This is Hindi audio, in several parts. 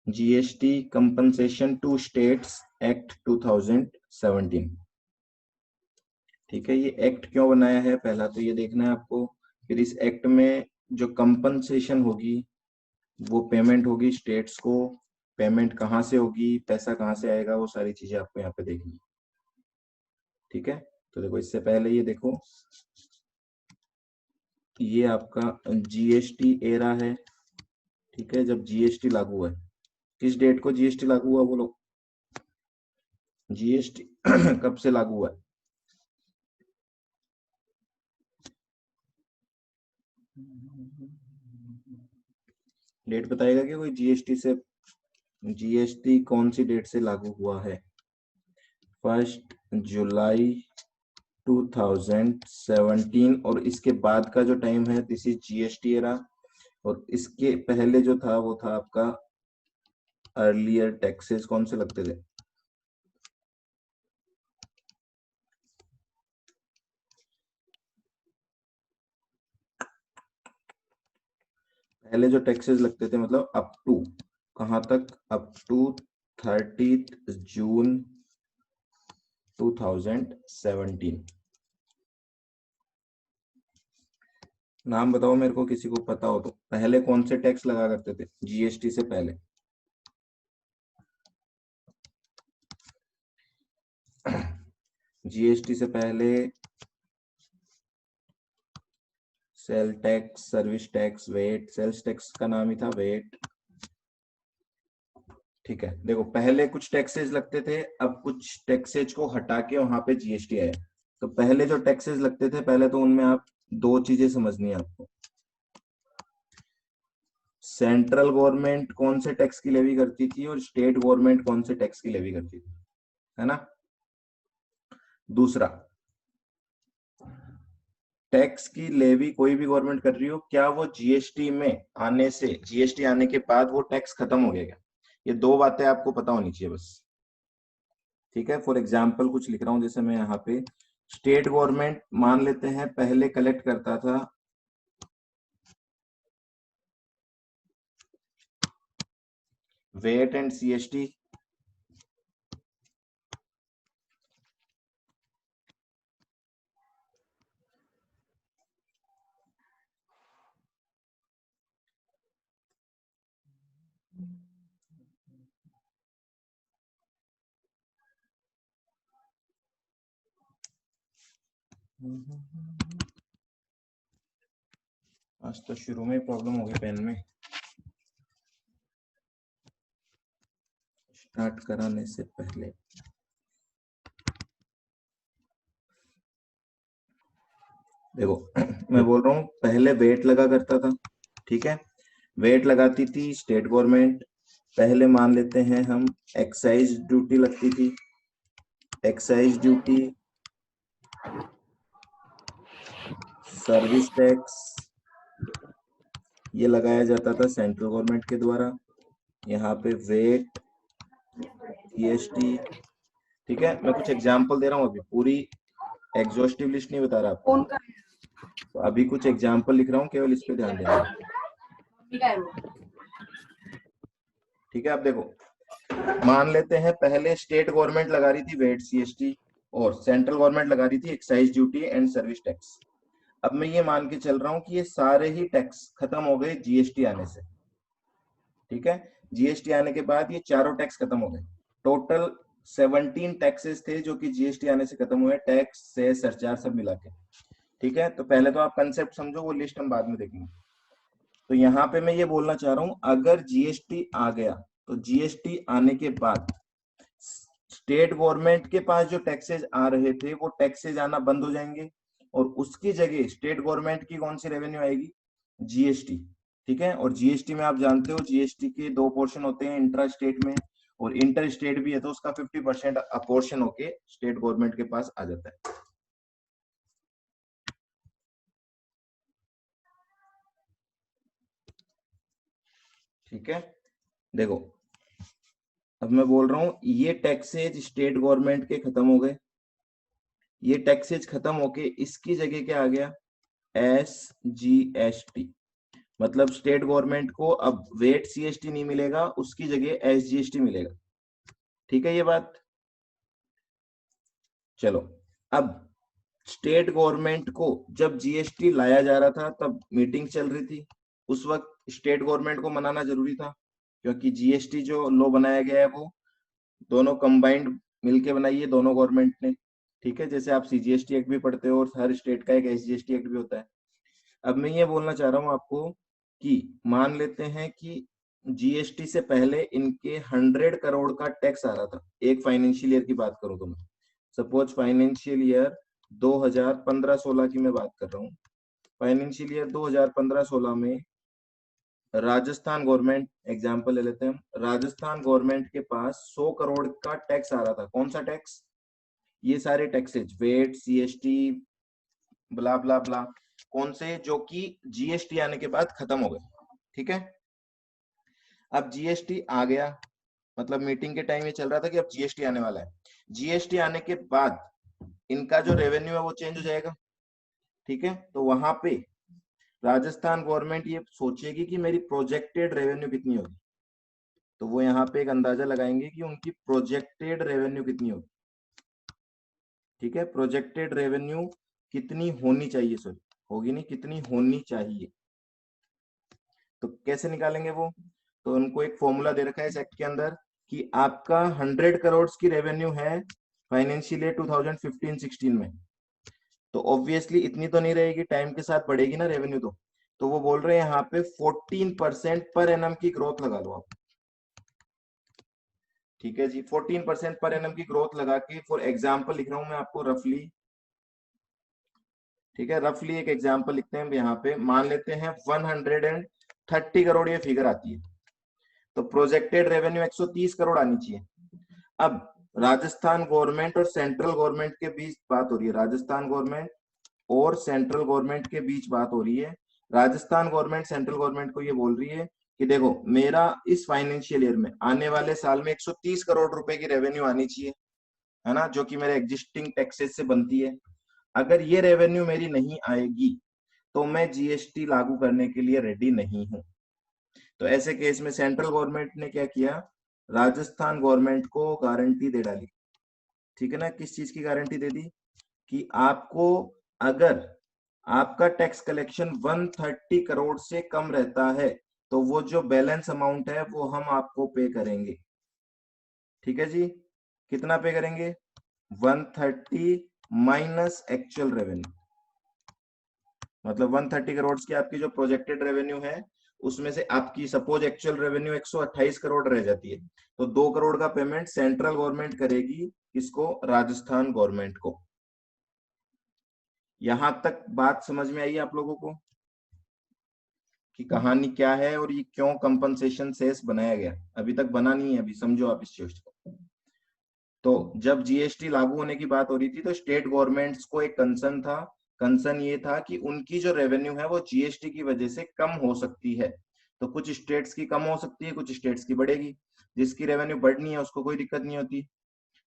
GST compensation to states act 2017। ठीक है, ये एक्ट क्यों बनाया है पहला तो ये देखना है आपको। फिर इस एक्ट में जो कंपनसेशन होगी वो पेमेंट होगी स्टेट्स को। पेमेंट कहाँ से होगी, पैसा कहाँ से आएगा, वो सारी चीजें आपको यहाँ पे देखनी। ठीक है, तो देखो इससे पहले ये देखो, ये आपका जीएसटी एरा है। ठीक है, जब जीएसटी लागू हुआ है, किस डेट को जीएसटी लागू हुआ बोलो? जीएसटी कब से लागू हुआ है? डेट बताएगा क्या कोई? जीएसटी से, जीएसटी कौन सी डेट से लागू हुआ है? 1 जुलाई 2017। और इसके बाद का जो टाइम है दिस इज जीएसटी एरा। और इसके पहले जो था वो था आपका अर्लियर टैक्सेस। कौन से लगते थे? पहले जो टैक्सेस लगते थे मतलब अप टू कहां तक? अप टू 30 जून 2017। नाम बताओ मेरे को, किसी को पता हो तो। पहले कौन से टैक्स लगा करते थे जीएसटी से पहले? जीएसटी से पहले sale tax, service tax, VAT. Sales tax का नाम ही था वेट। ठीक है, देखो पहले कुछ टैक्सेस लगते थे, अब कुछ टैक्सेज को हटा के वहां पे जीएसटी आया। तो पहले जो टैक्सेस लगते थे, पहले तो उनमें आप दो चीजें समझनी है आपको। सेंट्रल गवर्नमेंट कौन से टैक्स की लेवी करती थी और स्टेट गवर्नमेंट कौन से टैक्स की लेवी करती थी, है ना? दूसरा, टैक्स की लेवी कोई भी गवर्नमेंट कर रही हो, क्या वो जीएसटी में आने से, जीएसटी आने के बाद वो टैक्स खत्म हो गया क्या? ये दो बातें आपको पता होनी चाहिए बस। ठीक है, फॉर एग्जाम्पल कुछ लिख रहा हूं, जैसे मैं यहाँ पे स्टेट गवर्नमेंट मान लेते हैं पहले कलेक्ट करता था वेट एंड सीएसटी। आज तो शुरू में प्रॉब्लम हो गई पेन में, स्टार्ट कराने से पहले। देखो मैं बोल रहा हूँ पहले वेट लगा करता था। ठीक है, वेट लगाती थी स्टेट गवर्नमेंट। पहले मान लेते हैं हम एक्साइज ड्यूटी लगती थी। एक्साइज ड्यूटी, सर्विस टैक्स, ये लगाया जाता था सेंट्रल गवर्नमेंट के द्वारा। यहाँ पे वेट, जीएसटी। ठीक है, मैं कुछ एग्जांपल दे रहा हूँ, अभी पूरी एग्जॉस्टिव लिस्ट नहीं बता रहा आपको। तो अभी कुछ एग्जांपल लिख रहा हूँ, केवल इस पे ध्यान देना। ठीक है, अब देखो मान लेते हैं पहले स्टेट गवर्नमेंट लगा रही थी वेट, सीएसटी, और सेंट्रल गवर्नमेंट लगा रही थी excise duty and service tax. अब मैं ये मान के चल रहा हूँ कि ये सारे ही टैक्स खत्म हो गए जीएसटी आने से। ठीक है, जीएसटी आने के बाद ये चारों टैक्स खत्म हो गए। टोटल 17 टैक्सेस थे जो कि जीएसटी आने से खत्म हुए, टैक्स से सरचार्ज सब मिला के। ठीक है, तो पहले तो आप कंसेप्ट समझो, वो लिस्ट हम बाद में देखेंगे। तो यहाँ पे मैं ये बोलना चाह रहा हूं, अगर जीएसटी आ गया तो जीएसटी आने के बाद स्टेट गवर्नमेंट के पास जो टैक्सेज आ रहे थे वो टैक्सेज आना बंद हो जाएंगे, और उसकी जगह स्टेट गवर्नमेंट की कौन सी रेवेन्यू आएगी? जीएसटी। ठीक है, और जीएसटी में आप जानते हो जीएसटी के दो पोर्शन होते हैं, इंट्रा स्टेट में और इंटर स्टेट भी है, तो उसका 50% अपोर्शन होके स्टेट गवर्नमेंट के पास आ जाता है। ठीक है, देखो अब मैं बोल रहा हूं ये टैक्सेज स्टेट गवर्नमेंट के खत्म हो गए। ये टैक्सेज खत्म होके इसकी जगह क्या आ गया? S G S T. मतलब स्टेट गवर्नमेंट को अब वेट सीएसटी नहीं मिलेगा, उसकी जगह एसजीएसटी मिलेगा। ठीक है ये बात। चलो, अब स्टेट गवर्नमेंट को जब जीएसटी लाया जा रहा था तब मीटिंग चल रही थी, उस वक्त स्टेट गवर्नमेंट को मनाना जरूरी था, क्योंकि जीएसटी जो लॉ बनाया गया है वो दोनों कंबाइंड मिलके बनाई है दोनों गवर्नमेंट ने। ठीक है, जैसे आप सीजीएसटी एक्ट भी पढ़ते हो और हर स्टेट का एक एसजीएसटी एक्ट भी होता है। अब मैं ये बोलना चाह रहा हूँ आपको कि मान लेते हैं कि जीएसटी से पहले इनके 100 करोड़ का टैक्स आ रहा था, एक फाइनेंशियल ईयर की बात करूं तो मैं सपोज फाइनेंशियल ईयर 2015-16 की मैं बात कर रहा हूँ। फाइनेंशियल ईयर 2015-16 में राजस्थान गवर्नमेंट एग्जांपल ले लेते हैं हम, राजस्थान गवर्नमेंट के पास 100 करोड़ का टैक्स आ रहा था। कौन सा टैक्स? ये सारे टैक्सेज, वेट, सीएसटी, ब्ला ब्ला ब्ला, कौन से, जो कि जीएसटी आने के बाद खत्म हो गए। ठीक है, अब जीएसटी आ गया, मतलब मीटिंग के टाइम ये चल रहा था कि अब जीएसटी आने वाला है। जीएसटी आने के बाद इनका जो रेवेन्यू है वो चेंज हो जाएगा। ठीक है, तो वहां पे राजस्थान गवर्नमेंट ये सोचेगी कि मेरी प्रोजेक्टेड रेवेन्यू कितनी होगी, तो वो यहाँ पे एक अंदाजा लगाएंगे कि उनकी प्रोजेक्टेड रेवेन्यू कितनी होगी। ठीक है, प्रोजेक्टेड रेवेन्यू कितनी होनी चाहिए, सॉरी होगी नहीं, कितनी होनी चाहिए। तो कैसे निकालेंगे वो? तो उनको एक फॉर्मूला दे रखा है इस एक्ट के अंदर कि आपका 100 करोड़ की रेवेन्यू है फाइनेंशियल ईयर 2015-16 में, तो ऑब्वियसली इतनी तो नहीं रहेगी, टाइम के साथ बढ़ेगी ना रेवेन्यू। तो वो बोल रहे हैं यहाँ पे 14% पर एनम की ग्रोथ लगा लो आप। ठीक है जी, 14% पर एनम की ग्रोथ लगा के, फॉर एग्जाम्पल लिख रहा हूं मैं आपको रफली। ठीक है, रफली एक एग्जाम्पल लिखते हैं यहाँ पे, मान लेते हैं 130 करोड़ ये फिगर आती है, तो प्रोजेक्टेड रेवेन्यू 130 करोड़ आनी चाहिए। अब राजस्थान गवर्नमेंट और सेंट्रल गवर्नमेंट के बीच बात हो रही है, राजस्थान गवर्नमेंट और सेंट्रल गवर्नमेंट के बीच बात हो रही है। राजस्थान गवर्नमेंट सेंट्रल गवर्नमेंट को ये बोल रही है कि देखो, मेरा इस फाइनेंशियल ईयर में आने वाले साल में 130 करोड़ रुपए की रेवेन्यू आनी चाहिए, है ना, जो कि मेरे एग्जिस्टिंग टैक्सेस से बनती है। अगर ये रेवेन्यू मेरी नहीं आएगी तो मैं जीएसटी लागू करने के लिए रेडी नहीं हूं। तो ऐसे केस में सेंट्रल गवर्नमेंट ने क्या किया, राजस्थान गवर्नमेंट को गारंटी दे डाली। ठीक है ना, किस चीज की गारंटी दे दी? कि आपको अगर आपका टैक्स कलेक्शन 130 करोड़ से कम रहता है तो वो जो बैलेंस अमाउंट है वो हम आपको पे करेंगे। ठीक है जी, कितना पे करेंगे? 130 माइनस एक्चुअल रेवेन्यू, मतलब 130 करोड़ की आपकी जो प्रोजेक्टेड रेवेन्यू है उसमें से आपकी सपोज एक्चुअल रेवेन्यू 128 करोड़ रह जाती है, तो 2 करोड़ का पेमेंट सेंट्रल गवर्नमेंट करेगी, किसको? राजस्थान गवर्नमेंट को। यहां तक बात समझ में आई आप लोगों को कि कहानी क्या है और ये क्यों कंपनसेशन सेस बनाया गया? अभी तक बना नहीं है, अभी समझो आप इस चीज को। तो जब जीएसटी लागू होने की बात हो रही थी तो स्टेट गवर्नमेंट्स को एक कंसर्न था। कंसर्न ये था कि उनकी जो रेवेन्यू है वो जीएसटी की वजह से कम हो सकती है। तो कुछ स्टेट्स की कम हो सकती है, कुछ स्टेट्स की बढ़ेगी। जिसकी रेवेन्यू बढ़नी है उसको कोई दिक्कत नहीं होती,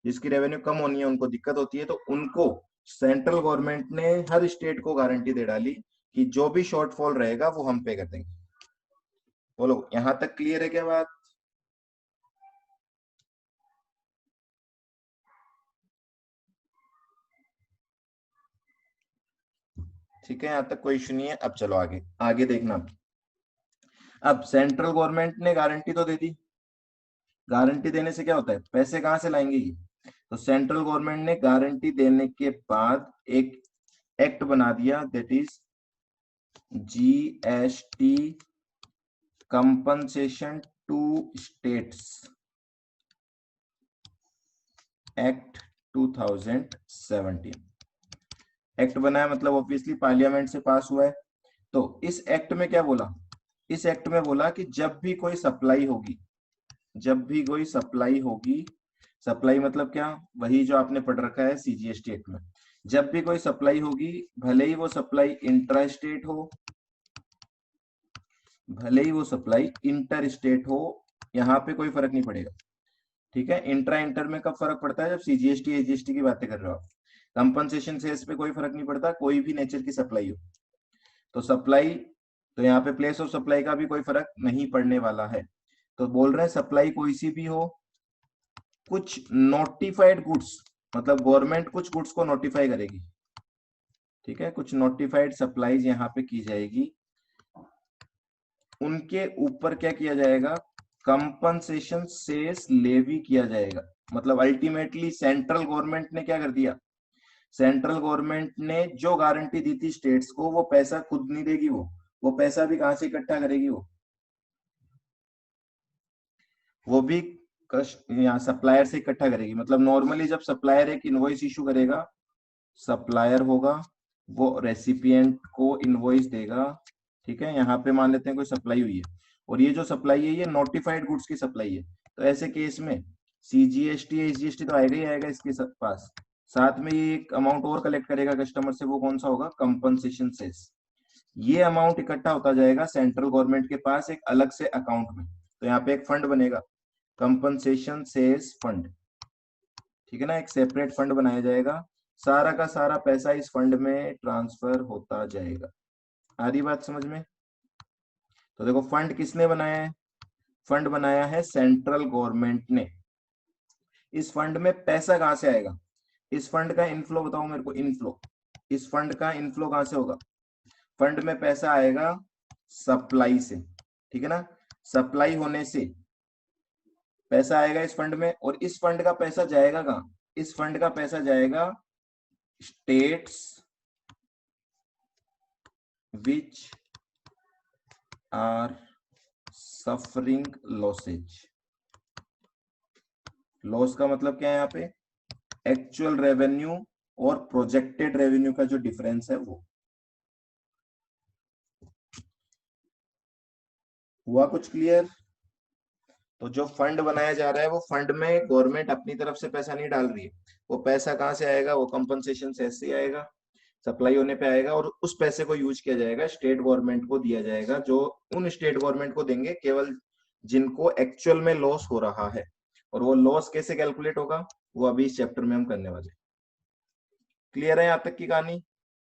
जिसकी रेवेन्यू कम होनी है उनको दिक्कत होती है। तो उनको सेंट्रल गवर्नमेंट ने हर स्टेट को गारंटी दे डाली कि जो भी शॉर्टफॉल रहेगा वो हम पे कर देंगे। बोलो, यहां तक क्लियर है क्या बात? ठीक है, यहां तक कोई इशू नहीं है। अब चलो आगे, आगे देखना। अब सेंट्रल गवर्नमेंट ने गारंटी तो दे दी, गारंटी देने से क्या होता है, पैसे कहां से लाएंगे ये? तो सेंट्रल गवर्नमेंट ने गारंटी देने के बाद एक एक्ट बना दिया, that is GST compensation to states act 2017। Act बनाया मतलब ऑब्वियसली पार्लियामेंट से पास हुआ है। तो इस एक्ट में क्या बोला? इस एक्ट में बोला कि जब भी कोई सप्लाई होगी, जब भी कोई सप्लाई होगी, सप्लाई मतलब क्या, वही जो आपने पढ़ रखा है सीजीएसटी एक्ट में, जब भी कोई सप्लाई होगी, भले ही वो सप्लाई इंट्रा स्टेट हो, भले ही वो सप्लाई इंटर स्टेट हो, यहाँ पे कोई फर्क नहीं पड़ेगा। ठीक है, इंट्रा इंटर में कब फर्क पड़ता है? जब सीजीएसटी एजीएसटी की बातें कर रहे हो आप। कंपनसेशन से इस पे कोई फर्क नहीं पड़ता, कोई भी नेचर की सप्लाई हो। तो सप्लाई तो यहाँ पे प्लेस ऑफ सप्लाई का भी कोई फर्क नहीं पड़ने वाला है। तो बोल रहे हैं सप्लाई कोई सी भी हो, कुछ नोटिफाइड गुड्स, मतलब गवर्नमेंट कुछ गुड्स को नोटिफाई करेगी, ठीक है, कुछ नोटिफाइड सप्लाईज यहाँ पे की जाएगी, उनके ऊपर क्या किया जाएगा, कंपनसेशन सेस लेवी किया जाएगा। मतलब अल्टीमेटली सेंट्रल गवर्नमेंट ने क्या कर दिया, सेंट्रल गवर्नमेंट ने जो गारंटी दी थी स्टेट्स को, वो पैसा खुद नहीं देगी, वो पैसा भी कहां से इकट्ठा करेगी, वो भी यहाँ सप्लायर से इकट्ठा करेगी। मतलब नॉर्मली जब सप्लायर एक इनवॉइस इशू करेगा, सप्लायर होगा, वो रेसिपिएंट को इनवॉइस देगा, ठीक है, यहाँ पे मान लेते हैं कोई सप्लाई हुई है, और ये जो सप्लाई है ये नोटिफाइड गुड्स की सप्लाई है, तो ऐसे केस में सीजीएसटी एसजीएसटी तो आएगा ही आएगा इसके पास, साथ में ये एक अमाउंट और कलेक्ट करेगा कस्टमर से, वो कौन सा होगा, कंपनसेशन सेस। ये अमाउंट इकट्ठा होता जाएगा सेंट्रल गवर्नमेंट के पास एक अलग से अकाउंट में, तो यहाँ पे एक फंड बनेगा, कंपनसेशन सेस फंड, ठीक है ना, एक सेपरेट फंड बनाया जाएगा, सारा का सारा पैसा इस फंड में ट्रांसफर होता जाएगा। आ रही बात समझ में? तो देखो फंड किसने बनाया है, फंड बनाया है सेंट्रल गवर्नमेंट ने। इस फंड में पैसा कहां से आएगा, इस फंड का इनफ्लो बताओ मेरे को, इनफ्लो, इस फंड का इनफ्लो कहां से होगा, फंड में पैसा आएगा सप्लाई से, ठीक है ना, सप्लाई होने से पैसा आएगा इस फंड में, और इस फंड का पैसा जाएगा कहां, इस फंड का पैसा जाएगा states which are suffering losses. Loss का मतलब क्या है यहाँ पे, एक्चुअल रेवेन्यू और प्रोजेक्टेड रेवेन्यू का जो डिफरेंस है वो। हुआ कुछ क्लियर? तो जो फंड बनाया जा रहा है वो फंड में गवर्नमेंट अपनी तरफ से पैसा नहीं डाल रही है, वो पैसा कहां से आएगा, वो कंपनसेशन से ऐसे आएगा, सप्लाई होने पे आएगा, और उस पैसे को यूज किया जाएगा, स्टेट गवर्नमेंट को दिया जाएगा, जो उन स्टेट गवर्नमेंट को देंगे केवल जिनको एक्चुअल में लॉस हो रहा है। और वो लॉस कैसे कैलकुलेट होगा, वो अभी इस चैप्टर में हम करने वाले। क्लियर है यहाँ तक की कहानी?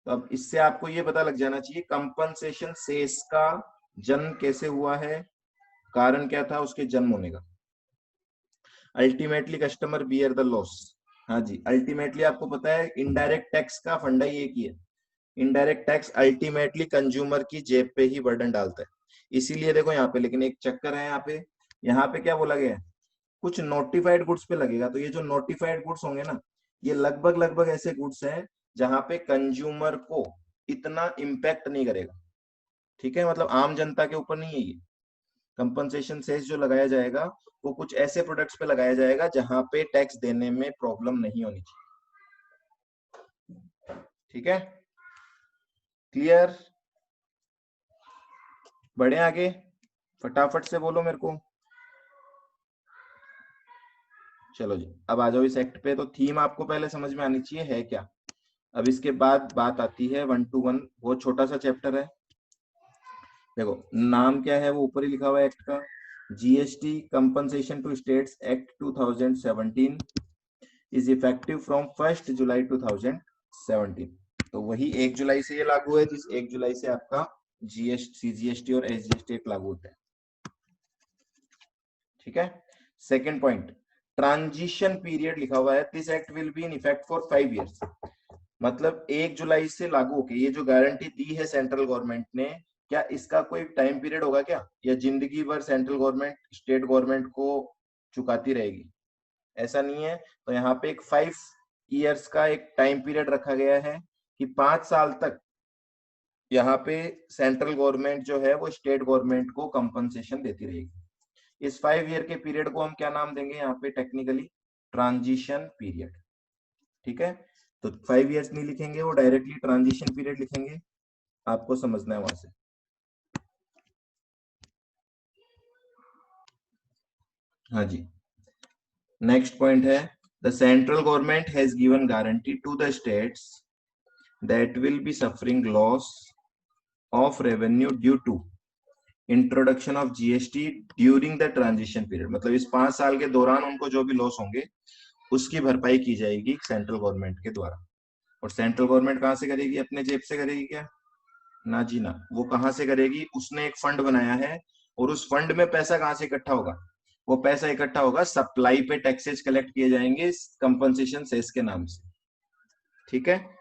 तो अब इससे आपको ये पता लग जाना चाहिए कंपनसेशन सेस का जन्म कैसे हुआ है, कारण क्या था उसके जन्म होने का। Ultimately customer bear the loss. हाँ जी, अल्टीमेटली आपको पता है इनडायरेक्ट टैक्स का फंडा ही एक ही है, इनडायरेक्ट टैक्स अल्टीमेटली कंज्यूमर की जेब पे ही बर्डन डालता है। इसीलिए देखो यहाँ पे, लेकिन एक चक्कर है यहाँ पे क्या बोला गया है, कुछ नोटिफाइड गुड्स पे लगेगा। तो ये जो नोटिफाइड गुड्स होंगे ना, ये लगभग लगभग ऐसे गुड्स हैं जहां पे कंज्यूमर को इतना इम्पैक्ट नहीं करेगा, ठीक है, मतलब आम जनता के ऊपर नहीं है ये। कंपनसेशन सेस जो लगाया जाएगा वो कुछ ऐसे प्रोडक्ट्स पे लगाया जाएगा जहां पे टैक्स देने में प्रॉब्लम नहीं होनी चाहिए, ठीक है, क्लियर? बढ़े आगे, फटाफट से बोलो मेरे को। चलो जी, अब आ जाओ इस एक्ट पे। तो थीम आपको पहले समझ में आनी चाहिए है क्या। अब इसके बाद बात आती है 1 to 1, बहुत छोटा सा चैप्टर है। देखो नाम क्या है वो ऊपर ही लिखा हुआ है एक्ट का, GST compensation to states act 2017 is effective from 1 July 2017। तो वही 1 जुलाई से ये लागू है, जिस 1 जुलाई से आपका जीएसटी, सीजीएसटी और एसजीएसटी एक लागू होता है, ठीक है। सेकंड पॉइंट, ट्रांजिशन पीरियड लिखा हुआ है, this act will be in effect for 5 years. मतलब 1 जुलाई से लागू होके ये जो गारंटी दी है सेंट्रल गवर्नमेंट ने, क्या इसका कोई टाइम पीरियड होगा क्या, या जिंदगी भर सेंट्रल गवर्नमेंट स्टेट गवर्नमेंट को चुकाती रहेगी, ऐसा नहीं है। तो यहाँ पे एक 5 इयर्स का एक टाइम पीरियड रखा गया है कि 5 साल तक यहाँ पे सेंट्रल गवर्नमेंट जो है वो स्टेट गवर्नमेंट को कंपनसेशन देती रहेगी। इस 5 ईयर के पीरियड को हम क्या नाम देंगे यहाँ पे, टेक्निकली ट्रांजिशन पीरियड, ठीक है। तो 5 इयर्स नहीं लिखेंगे, वो डायरेक्टली ट्रांजिशन पीरियड लिखेंगे, आपको समझना है वहां से। हाँ जी, नेक्स्ट पॉइंट है, the central government has given guarantee to the states that will be suffering loss of revenue due to introduction of GST during the transition period. मतलब इस 5 साल के दौरान उनको जो भी लॉस होंगे उसकी भरपाई की जाएगी सेंट्रल गवर्नमेंट के द्वारा। और सेंट्रल गवर्नमेंट कहां से करेगी, अपने जेब से करेगी क्या, ना जी ना, वो कहाँ से करेगी? उसने एक फंड बनाया है और उस फंड में पैसा कहाँ से इकट्ठा होगा? वो पैसा इकट्ठा होगा सप्लाई पे टैक्सेस कलेक्ट किए जाएंगे कंपनसेशन सेस के नाम से। ठीक है,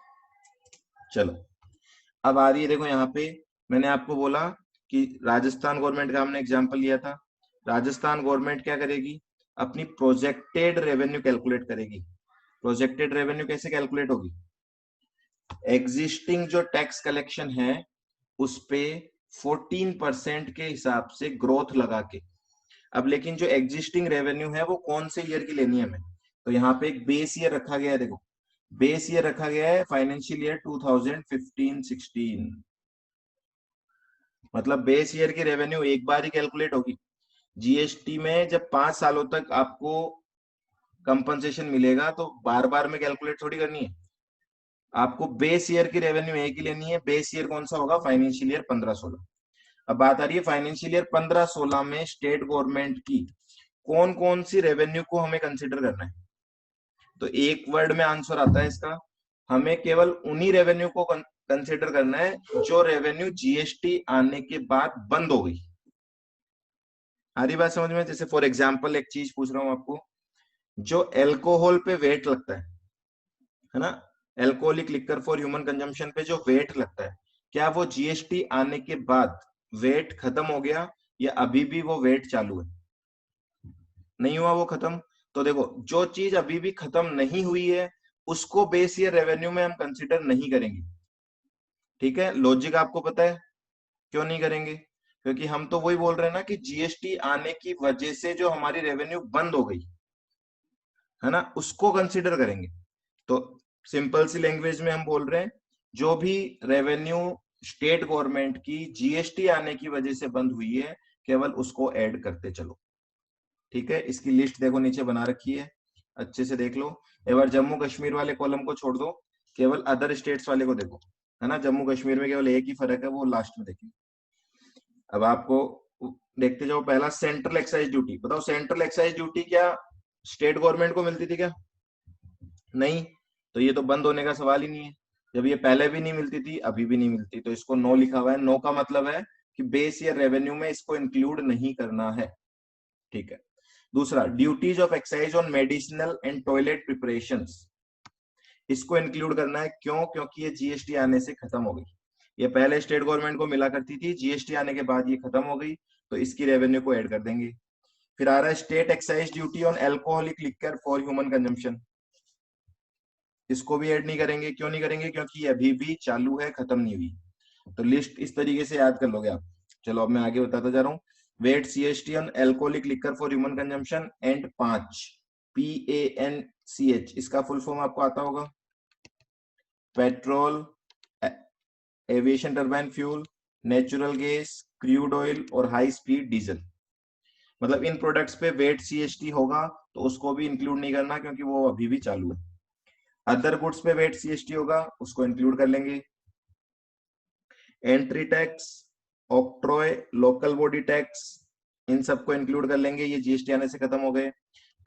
चलो अब आ रही है, देखो यहाँ पे मैंने आपको बोला कि राजस्थान गवर्नमेंट का हमने एग्जांपल लिया था। राजस्थान गवर्नमेंट क्या करेगी? अपनी प्रोजेक्टेड रेवेन्यू कैलकुलेट करेगी। प्रोजेक्टेड रेवेन्यू कैसे कैलकुलेट होगी? एग्जिस्टिंग जो टैक्स कलेक्शन है उस पे 14% के हिसाब से ग्रोथ लगा के। अब लेकिन जो एग्जिस्टिंग रेवेन्यू है वो कौन से ईयर की लेनी है हमें? तो यहाँ पे एक बेस ईयर रखा गया है, देखो बेस ईयर रखा गया है फाइनेंशियल ईयर 2015-16। मतलब बेस ईयर की रेवेन्यू एक बार ही कैलकुलेट होगी। जीएसटी में जब 5 सालों तक आपको कंपनसेशन मिलेगा तो बार बार में कैलकुलेट थोड़ी करनी है। आपको बेस ईयर की रेवेन्यू एक ही लेनी है। बेस ईयर कौन सा होगा? Financial year 15-16। अब बात आ रही है फाइनेंशियल ईयर 15-16 में स्टेट गवर्नमेंट की कौन कौन सी रेवेन्यू को हमें कंसिडर करना है? तो एक वर्ड में आंसर आता है इसका, हमें केवल उन्हीं रेवेन्यू को कंसिडर करना है जो रेवेन्यू जीएसटी आने के बाद बंद हो गई। आ रही बात समझ में? जैसे फॉर एग्जांपल एक चीज पूछ रहा हूं आपको, जो एल्कोहल पे वेट लगता है ना, alcoholic liquor for human consumption पे जो वेट लगता है, क्या वो जीएसटी आने के बाद वेट खत्म हो गया या अभी भी वो वेट चालू है? नहीं हुआ वो खत्म। तो देखो जो चीज अभी भी खत्म नहीं हुई है उसको बेस ईयर रेवेन्यू में हम कंसिडर नहीं करेंगे। ठीक है, लॉजिक आपको पता है क्यों नहीं करेंगे? क्योंकि हम तो वही बोल रहे हैं ना कि जीएसटी आने की वजह से जो हमारी रेवेन्यू बंद हो गई है ना, उसको कंसिडर करेंगे। तो सिंपल सी लैंग्वेज में हम बोल रहे हैं, जो भी रेवेन्यू स्टेट गवर्नमेंट की जीएसटी आने की वजह से बंद हुई है केवल उसको ऐड करते चलो। ठीक है, इसकी लिस्ट देखो नीचे बना रखी है, अच्छे से देख लो। एक बार जम्मू कश्मीर वाले कॉलम को छोड़ दो, केवल अदर स्टेट्स वाले को देखो, है ना। जम्मू कश्मीर में केवल एक ही फर्क है, वो लास्ट में देखिए। अब आपको देखते जाओ, पहला सेंट्रल एक्साइज ड्यूटी। बताओ सेंट्रल एक्साइज ड्यूटी क्या स्टेट गवर्नमेंट को मिलती थी क्या? नहीं। तो ये तो बंद होने का सवाल ही नहीं है। जब ये पहले भी नहीं मिलती थी अभी भी नहीं मिलती, तो इसको नो लिखा हुआ है। नो का मतलब है कि बेस ईयर रेवेन्यू में इसको इंक्लूड नहीं करना है। ठीक है, दूसरा duties of excise on medicinal and toilet preparations, इसको इंक्लूड करना है। क्यों? क्योंकि ये जीएसटी आने से खत्म हो गई। ये पहले स्टेट गवर्नमेंट को मिला करती थी, जीएसटी आने के बाद ये खत्म हो गई, तो इसकी रेवेन्यू को ऐड कर देंगे। फिर आ रहा है state excise duty on alcoholic liquor for human consumption, इसको भी ऐड नहीं करेंगे। क्यों नहीं करेंगे? क्योंकि ये अभी भी चालू है, खत्म नहीं हुई। तो लिस्ट इस तरीके से याद कर लोगे आप। चलो अब मैं आगे बताता जा रहा हूँ। VAT CST on alcoholic liquor for human consumption and 5 PANCH, इसका फुल फॉर्म आपको आता होगा, petrol, aviation turbine fuel, natural gas, crude oil और हाई स्पीड डीजल। मतलब इन प्रोडक्ट्स पे वेट सीएसटी होगा तो उसको भी इंक्लूड नहीं करना क्योंकि वो अभी भी चालू है। अदर गुड्स पे वेट सीएसटी होगा उसको इंक्लूड कर लेंगे। Entry tax, octroi, local body tax, इन सबको इंक्लूड कर लेंगे, ये जीएसटी आने से खत्म हो गए।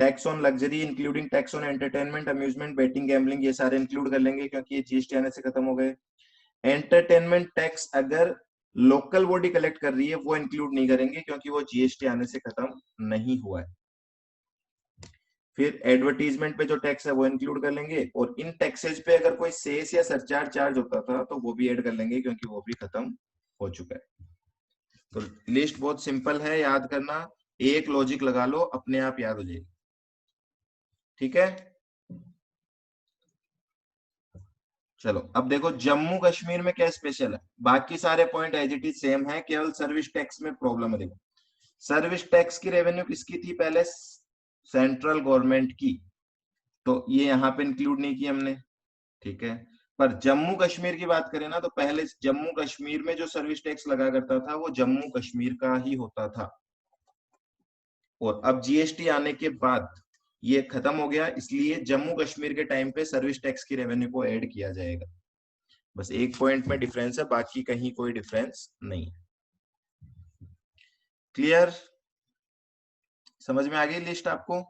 Tax on luxury including tax on entertainment, amusement, betting, gambling, ये सारे इंक्लूड कर लेंगे क्योंकि ये जीएसटी आने से खत्म हो गए। एंटरटेनमेंट टैक्स अगर लोकल बॉडी कलेक्ट कर रही है वो इंक्लूड नहीं करेंगे क्योंकि वो जीएसटी आने से खत्म नहीं हुआ है। फिर एडवर्टीजमेंट पे जो टैक्स है वो इंक्लूड कर लेंगे, और इन टैक्सेज पे अगर कोई सेस या सरचार्ज चार्ज होता था तो वो भी ऐड कर लेंगे क्योंकि वो भी खत्म हो चुका है। तो लिस्ट बहुत सिंपल है, याद करना, एक लॉजिक लगा लो अपने आप याद हो जाएगी। ठीक है, चलो अब देखो जम्मू कश्मीर में क्या स्पेशल है। बाकी सारे point as it is same है, केवल सर्विस टैक्स में प्रॉब्लम है। देखो सर्विस टैक्स की रेवेन्यू किसकी थी पहले? सेंट्रल गवर्नमेंट की, तो ये यहाँ पे इंक्लूड नहीं की हमने। ठीक है, पर जम्मू कश्मीर की बात करें ना तो पहले जम्मू कश्मीर में जो सर्विस टैक्स लगा करता था वो जम्मू कश्मीर का ही होता था, और अब जीएसटी आने के बाद ये खत्म हो गया, इसलिए जम्मू कश्मीर के टाइम पे सर्विस टैक्स की रेवेन्यू को ऐड किया जाएगा। बस एक पॉइंट में डिफरेंस है, बाकी कहीं कोई डिफरेंस नहीं। क्लियर? समझ में आ गई लिस्ट आपको?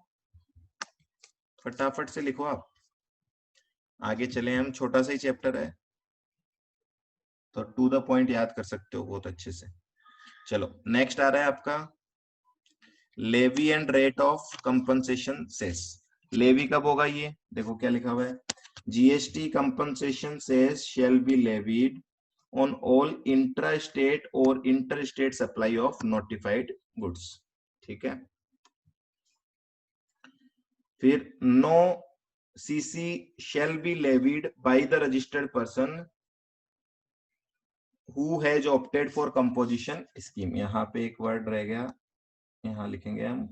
फटाफट से लिखो आप, आगे चले हम, छोटा सा ही चैप्टर है तो टू द पॉइंट याद कर सकते हो बहुत अच्छे से। चलो नेक्स्ट आ रहा है आपका levy and rate of compensation cess. Levy कब होगा, ये देखो क्या लिखा हुआ है, GST compensation cess shall be levied on all intra state और inter state supply of notified goods. ठीक है, फिर no CC shall be levied by the registered person who has opted for composition scheme. यहाँ पे एक वर्ड रह गया, यहाँ लिखेंगे हम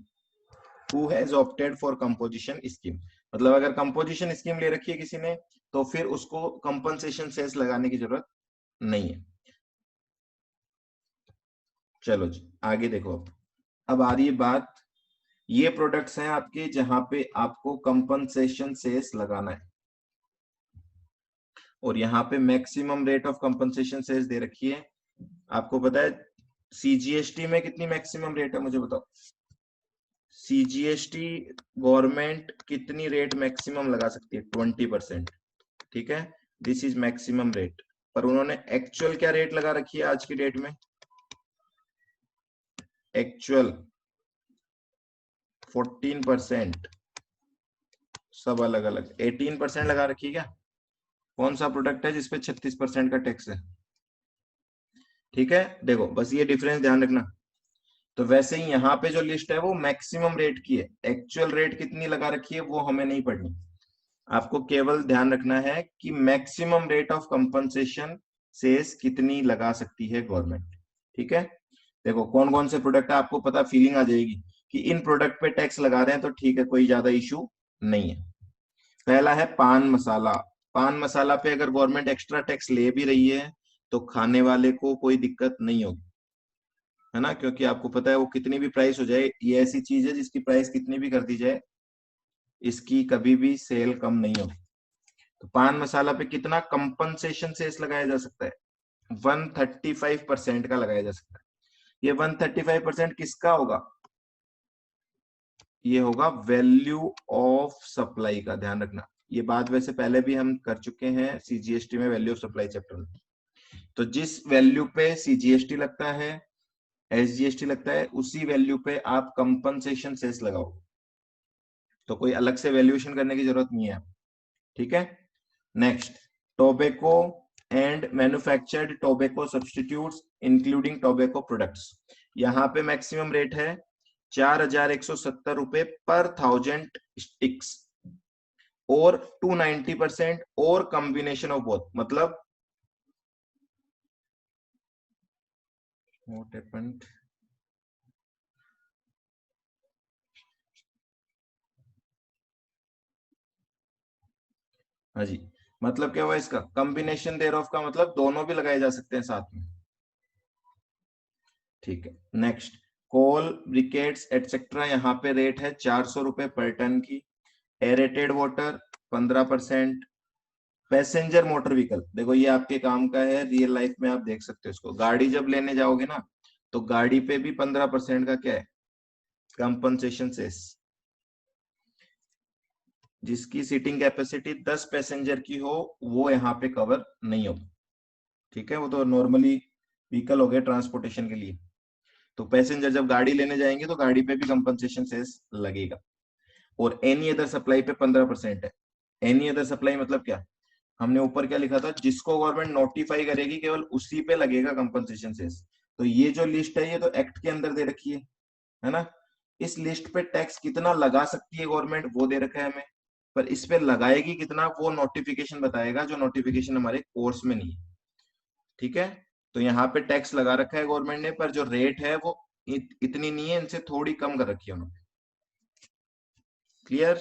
who has opted for composition scheme. मतलब अगर कंपोजिशन स्कीम ले रखी है किसी ने तो फिर उसको कंपनसेशन सेस लगाने की जरूरत नहीं है। चलो जी आगे देखो, अब आ रही है बात, ये प्रोडक्ट्स हैं आपके जहां पे आपको कंपनसेशन सेस लगाना है, और यहाँ पे maximum rate of compensation cess दे रखी है। आपको पता है सीजीएसटी में कितनी मैक्सिमम रेट है, मुझे बताओ। सीजीएसटी गवर्नमेंट कितनी रेट मैक्सिमम लगा सकती है, 20%। ठीक है, दिस इज मैक्सिमम रेट। पर उन्होंने एक्चुअल क्या रेट लगा रखी है आज की डेट में, एक्चुअल 14%। सब अलग अलग 18% लगा रखी है क्या? कौन सा प्रोडक्ट है जिसपे 36% का टैक्स है? ठीक है, देखो बस ये डिफरेंस ध्यान रखना। तो वैसे ही यहाँ पे जो लिस्ट है वो मैक्सिमम रेट की है, एक्चुअल रेट कितनी लगा रखी है वो हमें नहीं पढ़नी। आपको केवल ध्यान रखना है कि maximum rate of compensation cess कितनी लगा सकती है गवर्नमेंट। ठीक है, देखो कौन कौन से प्रोडक्ट है आपको पता, फीलिंग आ जाएगी कि इन प्रोडक्ट पे टैक्स लगा रहे हैं तो ठीक है, कोई ज्यादा इशू नहीं है। पहला है पान मसाला। पान मसाला पे अगर गवर्नमेंट एक्स्ट्रा टैक्स ले भी रही है तो खाने वाले को कोई दिक्कत नहीं होगी, है ना, क्योंकि आपको पता है वो कितनी भी प्राइस हो जाए, ये ऐसी चीज है जिसकी प्राइस कितनी भी कर दी जाए इसकी कभी भी सेल कम नहीं होगी। तो पान मसाला पे कितना कंपनसेशन सेस लगाया जा सकता है, 135% का लगाया जा सकता है। ये 135% किसका होगा, ये होगा वैल्यू ऑफ सप्लाई का। ध्यान रखना, ये बात वैसे पहले भी हम कर चुके हैं सीजीएसटी में, वैल्यू ऑफ सप्लाई चैप्टर में। तो जिस वैल्यू पे सीजीएसटी लगता है, एसजीएसटी लगता है, उसी वैल्यू पे आप कंपनसेशन सेस लगाओ, तो कोई अलग से वैल्यूएशन करने की जरूरत नहीं है। ठीक है, next tobacco and manufactured tobacco substitutes including tobacco products. यहाँ पे मैक्सिमम रेट है 4170 रुपए पर 1000 स्टिक्स, और 290% और कॉम्बिनेशन ऑफ बोथ। मतलब व्हाट हैपेंड, हाँ जी, मतलब क्या हुआ इसका, कॉम्बिनेशन देयर ऑफ का मतलब दोनों भी लगाए जा सकते हैं साथ में। ठीक है, नेक्स्ट कोल ब्रिकेट्स एटसेट्रा, यहाँ पे रेट है 400 रुपए पर टन की। Aerated water 15%। Passenger motor vehicle, देखो ये आपके काम का है, रियल लाइफ में आप देख सकते हो इसको, गाड़ी जब लेने जाओगे ना तो गाड़ी पे भी 15% का क्या है, कंपनसेशन सेस। जिसकी सीटिंग कैपेसिटी 10 पैसेंजर की हो वो यहाँ पे कवर नहीं होगी। ठीक है, वो तो नॉर्मली व्हीकल हो गए ट्रांसपोर्टेशन के लिए। तो पैसेंजर जब गाड़ी लेने जाएंगे तो गाड़ी पे भी कंपनसेशन सेस लगेगा। और एनी अदर सप्लाई पे 15% है। एनी अदर सप्लाई मतलब क्या, हमने ऊपर क्या लिखा था, जिसको गवर्नमेंट नोटिफाई करेगी केवल उसी पे लगेगा कंपनसेशन सेस। तो ये जो लिस्ट है ये तो एक्ट के अंदर दे रखी है ना। इस लिस्ट पे टैक्स कितना लगा सकती है गवर्नमेंट वो दे रखा है हमें, पर इस पे लगाएगी कितना वो नोटिफिकेशन बताएगा, जो नोटिफिकेशन हमारे कोर्स में नहीं है। ठीक है, तो यहाँ पे टैक्स लगा रखा है गवर्नमेंट ने, पर जो रेट है वो इतनी नहीं है, इनसे थोड़ी कम कर रखी है उन्होंने। क्लियर,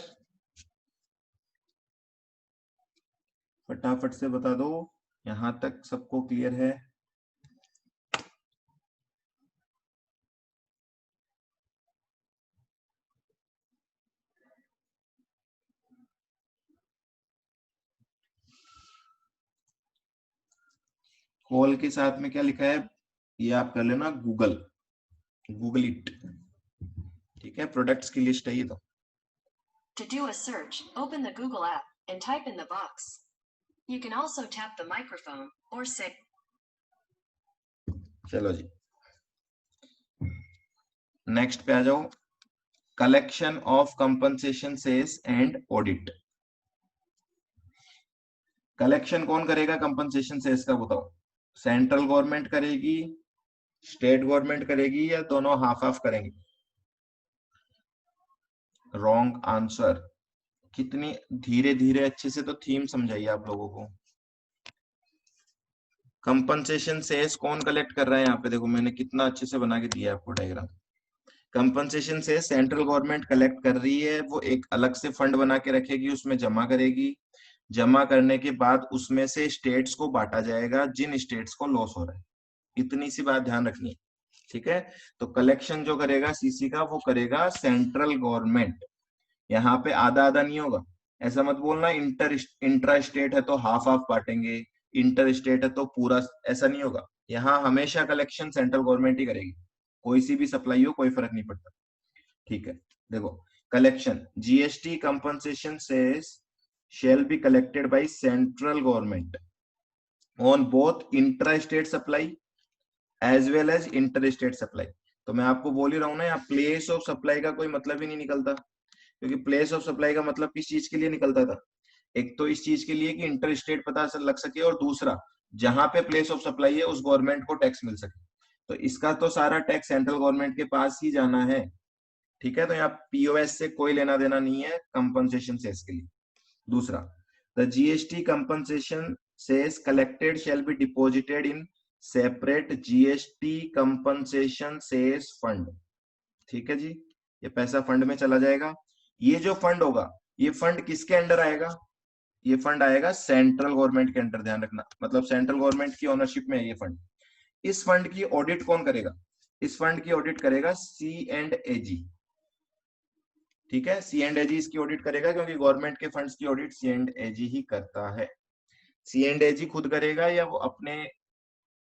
फटाफट से बता दो, यहां तक सबको क्लियर है? कॉल के साथ में क्या लिखा है ये आप कर लेना, गूगल, गूगल इट। ठीक है, प्रोडक्ट्स की लिस्ट है ये तो। To do a search, open the Google app and type in the box. You can also tap the microphone or say चलो जी, नेक्स्ट पे आ जाओ। Collection of compensation cess and audit. Collection कौन करेगा कंपनसेशन सेस का, बताओ। सेंट्रल गवर्नमेंट करेगी, स्टेट गवर्नमेंट करेगी, या दोनों हाफ हाफ करेंगे? Wrong answer. कितनी धीरे धीरे, अच्छे से तो थीम समझाइए आप लोगों को। कंपनसेशन सेस कौन कलेक्ट कर रहा है यहाँ पे, देखो मैंने कितना अच्छे से बना के दिया है आपको डायग्राम। कंपनसेशन से सेंट्रल गवर्नमेंट कलेक्ट कर रही है, वो एक अलग से फंड बना के रखेगी, उसमें जमा करेगी। जमा करने के बाद उसमें से स्टेट्स को बांटा जाएगा जिन स्टेट्स को लॉस हो रहा है। इतनी सी बात ध्यान रखनी है, ठीक है। तो कलेक्शन जो करेगा सीसी का, वो करेगा सेंट्रल गवर्नमेंट। यहाँ पे आधा आधा नहीं होगा, ऐसा मत बोलना इंट्रा स्टेट है तो हाफ हाफ बांटेंगे, इंटर स्टेट है तो पूरा, ऐसा नहीं होगा। यहाँ हमेशा कलेक्शन सेंट्रल गवर्नमेंट ही करेगी, कोई सी भी सप्लाई हो कोई फर्क नहीं पड़ता, ठीक है। देखो, collection GST compensation cess shall be collected by central government on both intra state supply as well as inter state supply. तो मैं आपको बोल ही रहा हूं ना, यहाँ प्लेस ऑफ सप्लाई का कोई मतलब ही नहीं निकलता, क्योंकि प्लेस ऑफ सप्लाई का मतलब किस चीज के लिए निकलता था? एक तो इस चीज के लिए कि इंटर स्टेट पता लग सके, और दूसरा जहां पे प्लेस ऑफ सप्लाई है उस गवर्नमेंट को टैक्स मिल सके। तो इसका तो सारा टैक्स सेंट्रल गवर्नमेंट के पास ही जाना है, ठीक है। तो यहाँ पीओएस से कोई लेना देना नहीं है कंपनसेशन सेस के लिए। दूसरा, the GST compensation cess collected shall be deposited in separate GST compensation cess fund, ठीक है जी। ये पैसा फंड में चला जाएगा। ये जो फंड होगा, ये फंड किसके अंडर आएगा? ये फंड आएगा सेंट्रल गवर्नमेंट के अंडर, ध्यान रखना, मतलब सेंट्रल गवर्नमेंट की ओनरशिप में है ये फंड। इस फंड की ऑडिट कौन करेगा? इस फंड की ऑडिट करेगा C&AG, ठीक है। C&AG इसकी ऑडिट करेगा, क्योंकि गवर्नमेंट के फंड्स की ऑडिट C&AG ही करता है। C&AG खुद करेगा या वो अपने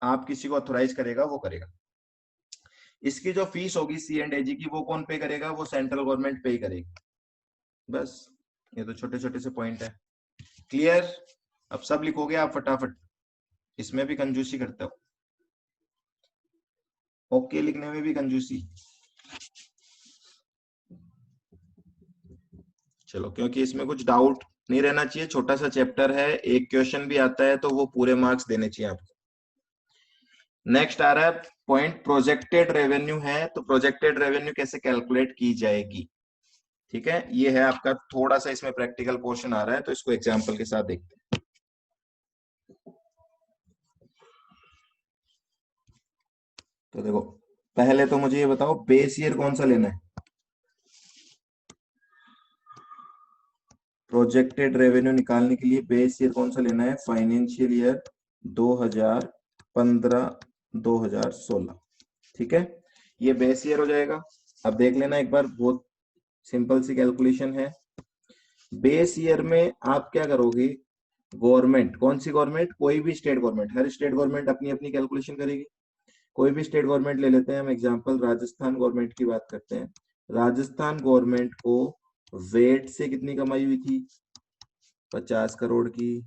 आप किसी को ऑथोराइज करेगा, वो करेगा। इसकी जो फीस होगी C&AG की, वो कौन पे करेगा? वो सेंट्रल गवर्नमेंट पे ही करेगी। बस, ये तो छोटे छोटे से पॉइंट है, क्लियर। अब सब लिखोगे आप फटाफट, इसमें भी कंजूसी करते हो, ओके लिखने में भी कंजूसी। चलो, क्योंकि इसमें कुछ डाउट नहीं रहना चाहिए, छोटा सा चैप्टर है, एक क्वेश्चन भी आता है तो वो पूरे मार्क्स देने चाहिए आपको। नेक्स्ट आ रहा है पॉइंट, प्रोजेक्टेड रेवेन्यू है, तो प्रोजेक्टेड रेवेन्यू कैसे कैलकुलेट की जाएगी, ठीक है। ये है आपका, थोड़ा सा इसमें प्रैक्टिकल पोर्शन आ रहा है, तो इसको एग्जांपल के साथ देखते हैं। तो देखो, पहले तो मुझे ये बताओ बेस ईयर कौन सा लेना है? प्रोजेक्टेड रेवेन्यू निकालने के लिए बेस ईयर कौन सा लेना है? फाइनेंशियल ईयर 2015-2016, ठीक है। ये बेस ईयर हो जाएगा। अब देख लेना एक बार, बहुत सिंपल सी कैलकुलेशन है। बेस ईयर में आप क्या करोगे? गवर्नमेंट, कौन सी गवर्नमेंट? कोई भी स्टेट गवर्नमेंट, हर स्टेट गवर्नमेंट अपनी अपनी कैलकुलेशन करेगी। कोई भी स्टेट गवर्नमेंट ले लेते हैं हम, एग्जांपल राजस्थान गवर्नमेंट की बात करते हैं। राजस्थान गवर्नमेंट को वेट से कितनी कमाई हुई थी? 50 करोड़ की।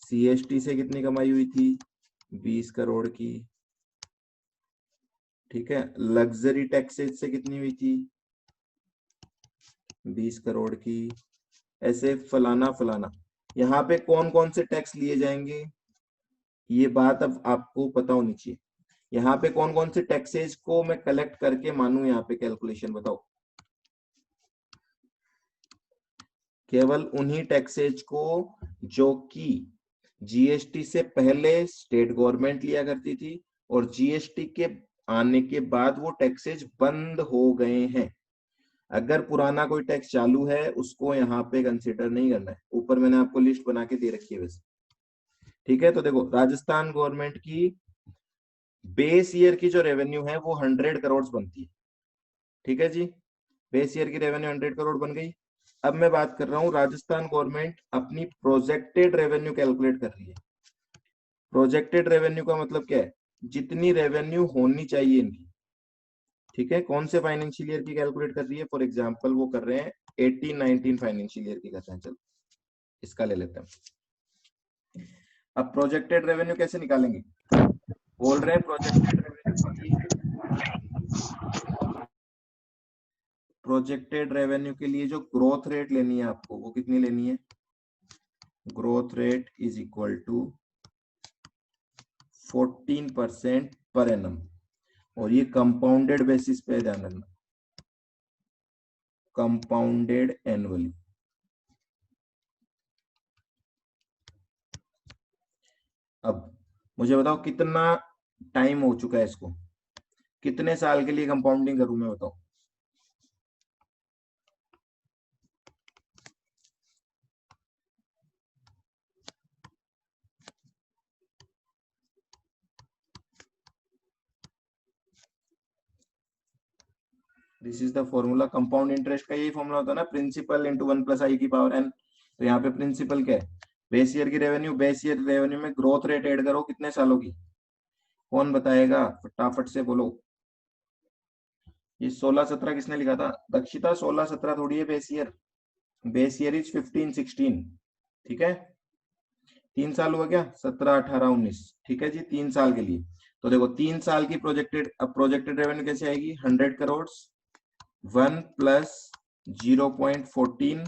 सीएसटी से कितनी कमाई हुई थी? 20 करोड़ की, ठीक है। लग्जरी टैक्सेस से कितनी हुई थी? 20 करोड़ की। ऐसे फलाना फलाना। यहाँ पे कौन कौन से टैक्स लिए जाएंगे, ये बात अब आपको पता होनी चाहिए। यहाँ पे कौन कौन से टैक्सेस को मैं कलेक्ट करके मानू यहाँ पे कैलकुलेशन, बताओ। केवल उन्हीं टैक्सेज को जो कि जीएसटी से पहले स्टेट गवर्नमेंट लिया करती थी, और जीएसटी के आने के बाद वो टैक्सेज बंद हो गए हैं। अगर पुराना कोई टैक्स चालू है उसको यहाँ पे कंसिडर नहीं करना है। ऊपर मैंने आपको लिस्ट बना के दे रखी है वैसे, ठीक है। तो देखो, राजस्थान गवर्नमेंट की बेस ईयर की जो रेवेन्यू है वो 100 करोड़ बनती है, ठीक है जी। बेस ईयर की रेवेन्यू 100 करोड़ बन गई। अब मैं बात कर रहा हूँ, राजस्थान गवर्नमेंट अपनी प्रोजेक्टेड रेवेन्यू कैलकुलेट कर रही है। प्रोजेक्टेड रेवेन्यू का मतलब क्या है? जितनी रेवेन्यू होनी चाहिए इनकी, ठीक है। कौन से फाइनेंशियल ईयर की कैलकुलेट कर रही है? फॉर एग्जांपल वो कर रहे हैं 18-19 फाइनेंशियल ईयर की कर रहे हैं, चलो इसका ले लेते हैं। अब प्रोजेक्टेड रेवेन्यू कैसे निकालेंगे? बोल रहे हैं प्रोजेक्टेड रेवेन्यू के लिए, प्रोजेक्टेड रेवेन्यू के लिए जो ग्रोथ रेट लेनी है आपको, वो कितनी लेनी है? Growth rate is equal to 14% per annum, और ये कंपाउंडेड बेसिस पे ध्यान रखना, कंपाउंडेड एनुअली। अब मुझे बताओ कितना टाइम हो चुका है इसको, कितने साल के लिए कंपाउंडिंग करूं मैं, बताओ। This is the formula, compound interest का यही फॉर्मूला होता है ना, प्रिंसिपल इंटू 1+i⁴n। तो यहाँ पे प्रिंसिपल क्या है? बेस ईयर की रेवेन्यू, बेस ईयर रेवेन्यू में ग्रोथ रेट ऐड करो, कितने सालों की? कौन बताएगा, फटाफट से बोलो। ये 16-17 किसने लिखा था? दक्षिता। 16-17 थोड़ी है base year, base year is 15-16। ठीक है, 3 साल हुआ क्या? 17-18-19। ठीक है जी, 3 साल के लिए। तो देखो 3 साल की प्रोजेक्टेड, अब प्रोजेक्टेड रेवेन्यू कैसे आएगी? 100 करोड़ 1 प्लस 0.14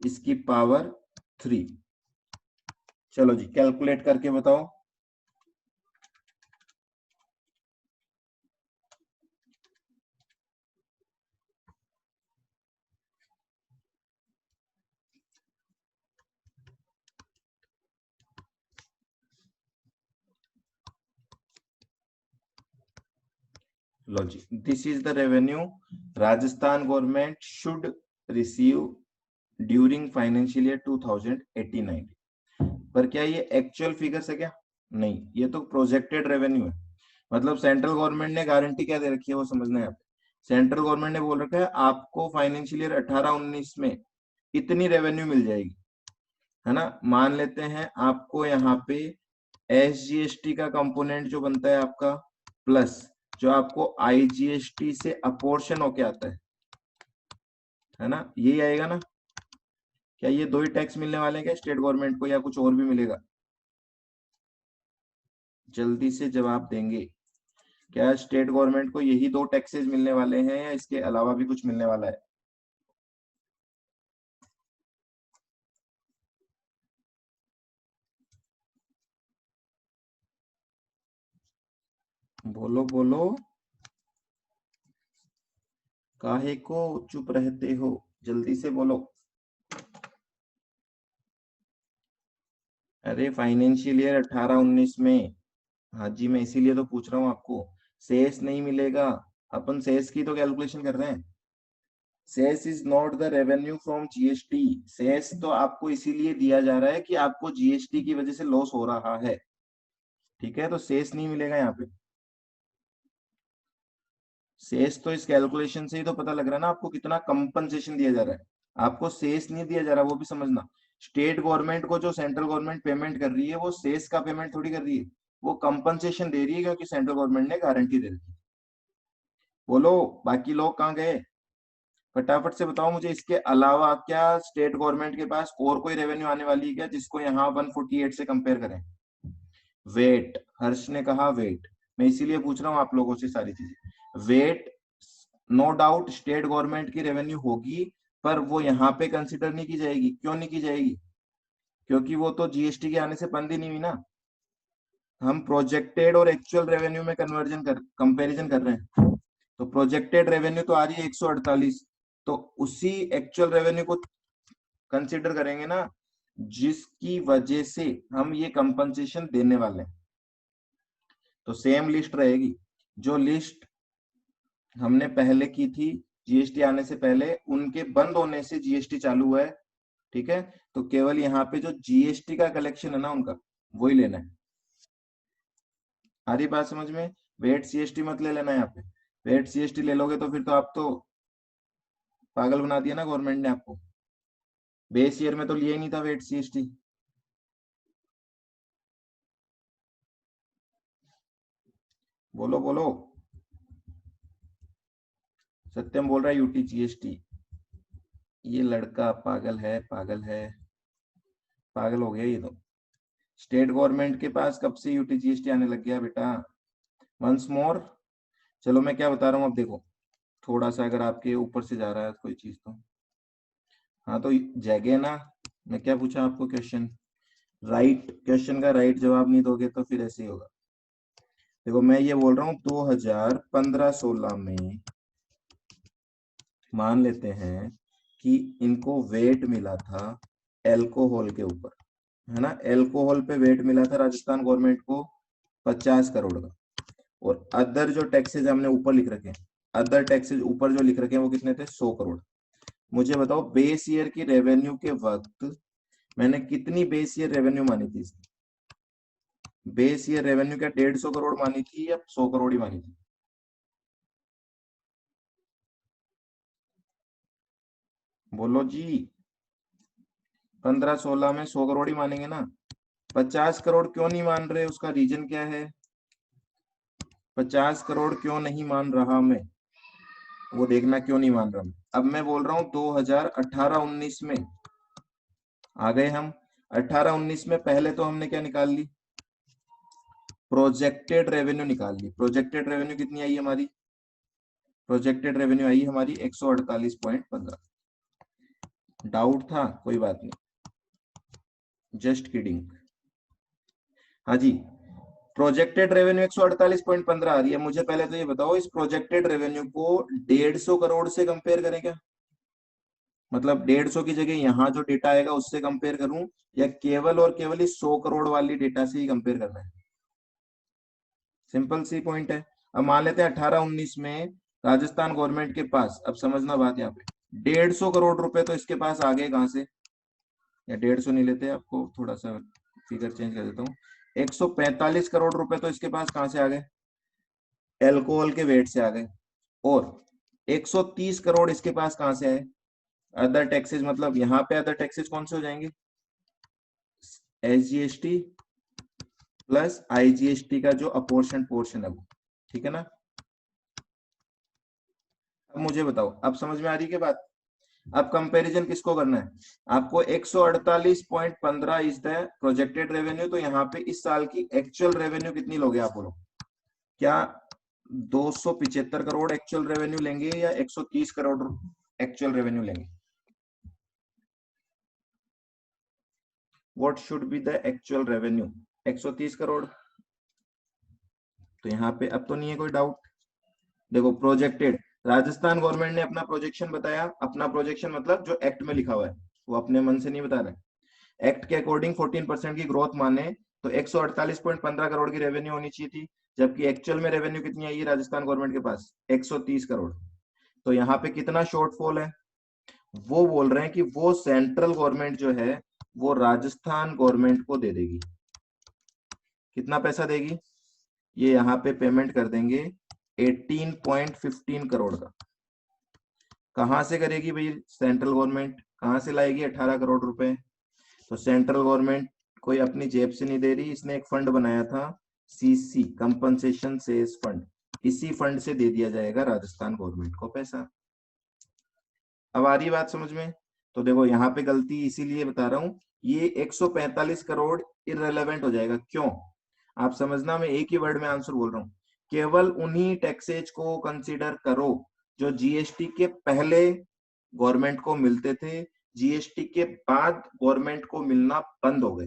इसकी पावर 3। चलो जी कैलकुलेट करके बताओ। लो जी, this is the revenue Rajasthan government should receive during financial year 2018-19। पर क्या ये एक्चुअल फिगर्स है क्या? नहीं, ये तो प्रोजेक्टेड रेवेन्यू है। मतलब सेंट्रल गवर्नमेंट ने गारंटी क्या दे रखी है वो समझना है आप। सेंट्रल गवर्नमेंट ने बोल रखा है आपको फाइनेंशियल ईयर 18-19 में इतनी रेवेन्यू मिल जाएगी, है ना। मान लेते हैं आपको यहाँ पे SGST का कंपोनेंट जो बनता है आपका, प्लस जो आपको IGST से अपोर्शन होके आता है ना, यही आएगा ना। क्या ये दो ही टैक्स मिलने वाले हैं क्या स्टेट गवर्नमेंट को, या कुछ और भी मिलेगा? जल्दी से जवाब देंगे। क्या स्टेट गवर्नमेंट को यही दो टैक्सेस मिलने वाले हैं, या इसके अलावा भी कुछ मिलने वाला है? बोलो बोलो, काहे को चुप रहते हो, जल्दी से बोलो। अरे फाइनेंशियल ईयर 18-19 में, हाँ जी, मैं इसीलिए तो पूछ रहा हूँ आपको। सेस नहीं मिलेगा, अपन सेस की तो कैलकुलेशन कर रहे हैं। Cess is not the revenue from GST। Cess तो आपको इसीलिए दिया जा रहा है कि आपको GST की वजह से लॉस हो रहा है। ठीक है, तो सेस नहीं मिलेगा यहाँ पे। सेस तो इस कैलकुलेशन से ही तो पता लग रहा है ना आपको कितना कंपनसेशन दिया जा रहा है। आपको सेस नहीं दिया जा रहा, वो भी समझना। स्टेट गवर्नमेंट को जो सेंट्रल गवर्नमेंट पेमेंट कर रही है, वो सेस का पेमेंट थोड़ी कर रही है, वो कंपनसेशन दे रही है, क्योंकि सेंट्रल गवर्नमेंट ने गारंटी दे रखी है। बोलो, बाकी लोग कहाँ गए? फटाफट से बताओ मुझे, इसके अलावा क्या स्टेट गवर्नमेंट के पास और कोई रेवेन्यू आने वाली है क्या, जिसको यहाँ 148 से कंपेयर करें? वेट, हर्ष ने कहा वेट। मैं इसीलिए पूछ रहा हूँ आप लोगों से सारी चीजें। VAT, no doubt state government की रेवेन्यू होगी, पर वो यहाँ पे कंसिडर नहीं की जाएगी। क्यों नहीं की जाएगी? क्योंकि वो तो GST के आने से बंद ही नहीं हुई ना। हम प्रोजेक्टेड और एक्चुअल रेवेन्यू में कंपैरिजन कर रहे हैं। तो प्रोजेक्टेड रेवेन्यू तो आ रही है 148, तो उसी एक्चुअल रेवेन्यू को कंसिडर करेंगे ना, जिसकी वजह से हम ये कंपनसेशन देने वाले हैं। तो सेम लिस्ट रहेगी, जो लिस्ट हमने पहले की थी GST आने से पहले, उनके बंद होने से GST चालू हुआ है। ठीक है, तो केवल यहाँ पे जो GST का कलेक्शन है ना उनका, वही लेना है। आ रही बात समझ में? वेट CST मत ले लेना यहाँ पे। वेट CST ले लोगे तो फिर तो आप तो पागल बना दिया ना गवर्नमेंट ने आपको। बेस ईयर में तो लिया ही नहीं था वेट CST। बोलो बोलो, सत्यम बोल रहा है UT GST। ये लड़का पागल है, पागल है, पागल हो गया ये तो। स्टेट गवर्नमेंट के पास कब से UT GST आने लग गया बेटा? वंस मोर, चलो मैं क्या बता रहा हूँ अब देखो, थोड़ा सा अगर आपके ऊपर से जा रहा है कोई चीज तो, हाँ तो जगह ना, मैं क्या पूछा आपको क्वेश्चन, राइट क्वेश्चन का राइट जवाब नहीं दोगे तो फिर ऐसे ही होगा। देखो मैं ये बोल रहा हूँ 2015-16 में मान लेते हैं कि इनको वेट मिला था एल्कोहल के ऊपर, है ना, एल्कोहल पे वेट मिला था राजस्थान गवर्नमेंट को 50 करोड़ का, और अदर जो टैक्सेज हमने ऊपर लिख रखे हैं, अदर टैक्सेज ऊपर जो लिख रखे हैं वो कितने थे, 100 करोड़। मुझे बताओ बेस ईयर की रेवेन्यू के वक्त मैंने कितनी बेस ईयर रेवेन्यू मानी थी इसकी? बेस ईयर रेवेन्यू क्या 150 करोड़ मानी थी या 100 करोड़ ही मानी थी? बोलो जी। 15-16 में 100 करोड़ ही मानेंगे ना? 50 करोड़ क्यों नहीं मान रहे, उसका रीजन क्या है? 50 करोड़ क्यों नहीं मान रहा मैं, वो देखना क्यों नहीं मान रहा मैं। अब मैं बोल रहा हूँ 2018-19 में आ गए हम। 18-19 में पहले तो हमने क्या निकाल ली, प्रोजेक्टेड रेवेन्यू निकाल ली। प्रोजेक्टेड रेवेन्यू कितनी आई हमारी? प्रोजेक्टेड रेवेन्यू आई हमारी 148.15। डाउट था? कोई बात नहीं, जस्ट किडिंग। हाँ जी, प्रोजेक्टेड रेवेन्यू 148.15 आ रही है। मुझे पहले तो ये बताओ इस प्रोजेक्टेड रेवेन्यू को 150 करोड़ से कंपेयर करें क्या? मतलब 150 की जगह यहाँ जो डेटा आएगा उससे कंपेयर करूं, या केवल और केवल इस 100 करोड़ वाली डेटा से ही कंपेयर करना है? सिंपल सी पॉइंट है। अब मान लेते हैं 18-19 में राजस्थान गवर्नमेंट के पास, अब समझना बात यहाँ पे, 150 करोड़ रुपए तो इसके पास आ गए कहां से, या 150 नहीं लेते, आपको थोड़ा सा फिगर चेंज कर देता हूँ, 145 करोड़ रुपए तो इसके पास कहां से आ गए, एल्कोहल के वेट से आ गए। और 130 करोड़ इसके पास कहां से आए, अदर टैक्सेस। मतलब यहाँ पे अदर टैक्सेस कौन से हो जाएंगे, एसजीएसटी प्लस आईजीएसटी का जो अपोर्शन पोर्शन है वो, ठीक है ना। अब मुझे बताओ, अब समझ में आ रही है बात? अब कंपैरिजन किसको करना है आपको, 148.15 इज द प्रोजेक्टेड रेवेन्यू, तो यहाँ पे इस साल की एक्चुअल रेवेन्यू कितनी लोगे आप बोलो? क्या 275 करोड़ एक्चुअल रेवेन्यू लेंगे या 130 करोड़ एक्चुअल रेवेन्यू लेंगे? What should be the actual revenue? 130 crore. तो यहाँ पे अब तो नहीं है कोई डाउट। देखो प्रोजेक्टेड, राजस्थान गवर्नमेंट ने अपना प्रोजेक्शन बताया, अपना प्रोजेक्शन मतलब जो एक्ट में लिखा हुआ है, वो अपने मन से नहीं बता रहे। एक्ट के अकॉर्डिंग 14% की ग्रोथ माने तो 148.15 करोड़ की रेवेन्यू होनी चाहिए थी, जबकि एक्चुअल में रेवेन्यू कितनी आई है राजस्थान गवर्नमेंट के पास, 130 करोड़। तो यहाँ पे कितना शॉर्टफॉल है, वो बोल रहे हैं कि वो सेंट्रल गवर्नमेंट जो है वो राजस्थान गवर्नमेंट को दे देगी। कितना पैसा देगी, ये यहाँ पे पेमेंट कर देंगे 18.15 करोड़ का। कहां से करेगी भाई सेंट्रल गवर्नमेंट, कहां से लाएगी 18 करोड़ रुपए? तो सेंट्रल गवर्नमेंट कोई अपनी जेब से नहीं दे रही, इसने एक फंड बनाया था, सीसी कंपनसेशन सेस फंड, इसी फंड से दे दिया जाएगा राजस्थान गवर्नमेंट को पैसा। अब आ रही बात समझ में? तो देखो यहाँ पे गलती इसीलिए बता रहा हूं, ये 145 करोड़ इररेलेवेंट हो जाएगा। क्यों? आप समझना, मैं एक ही वर्ड में आंसर बोल रहा हूँ, केवल उन्हीं टैक्सेज को कंसीडर करो जो जीएसटी के पहले गवर्नमेंट को मिलते थे, जीएसटी के बाद गवर्नमेंट को मिलना बंद हो गए,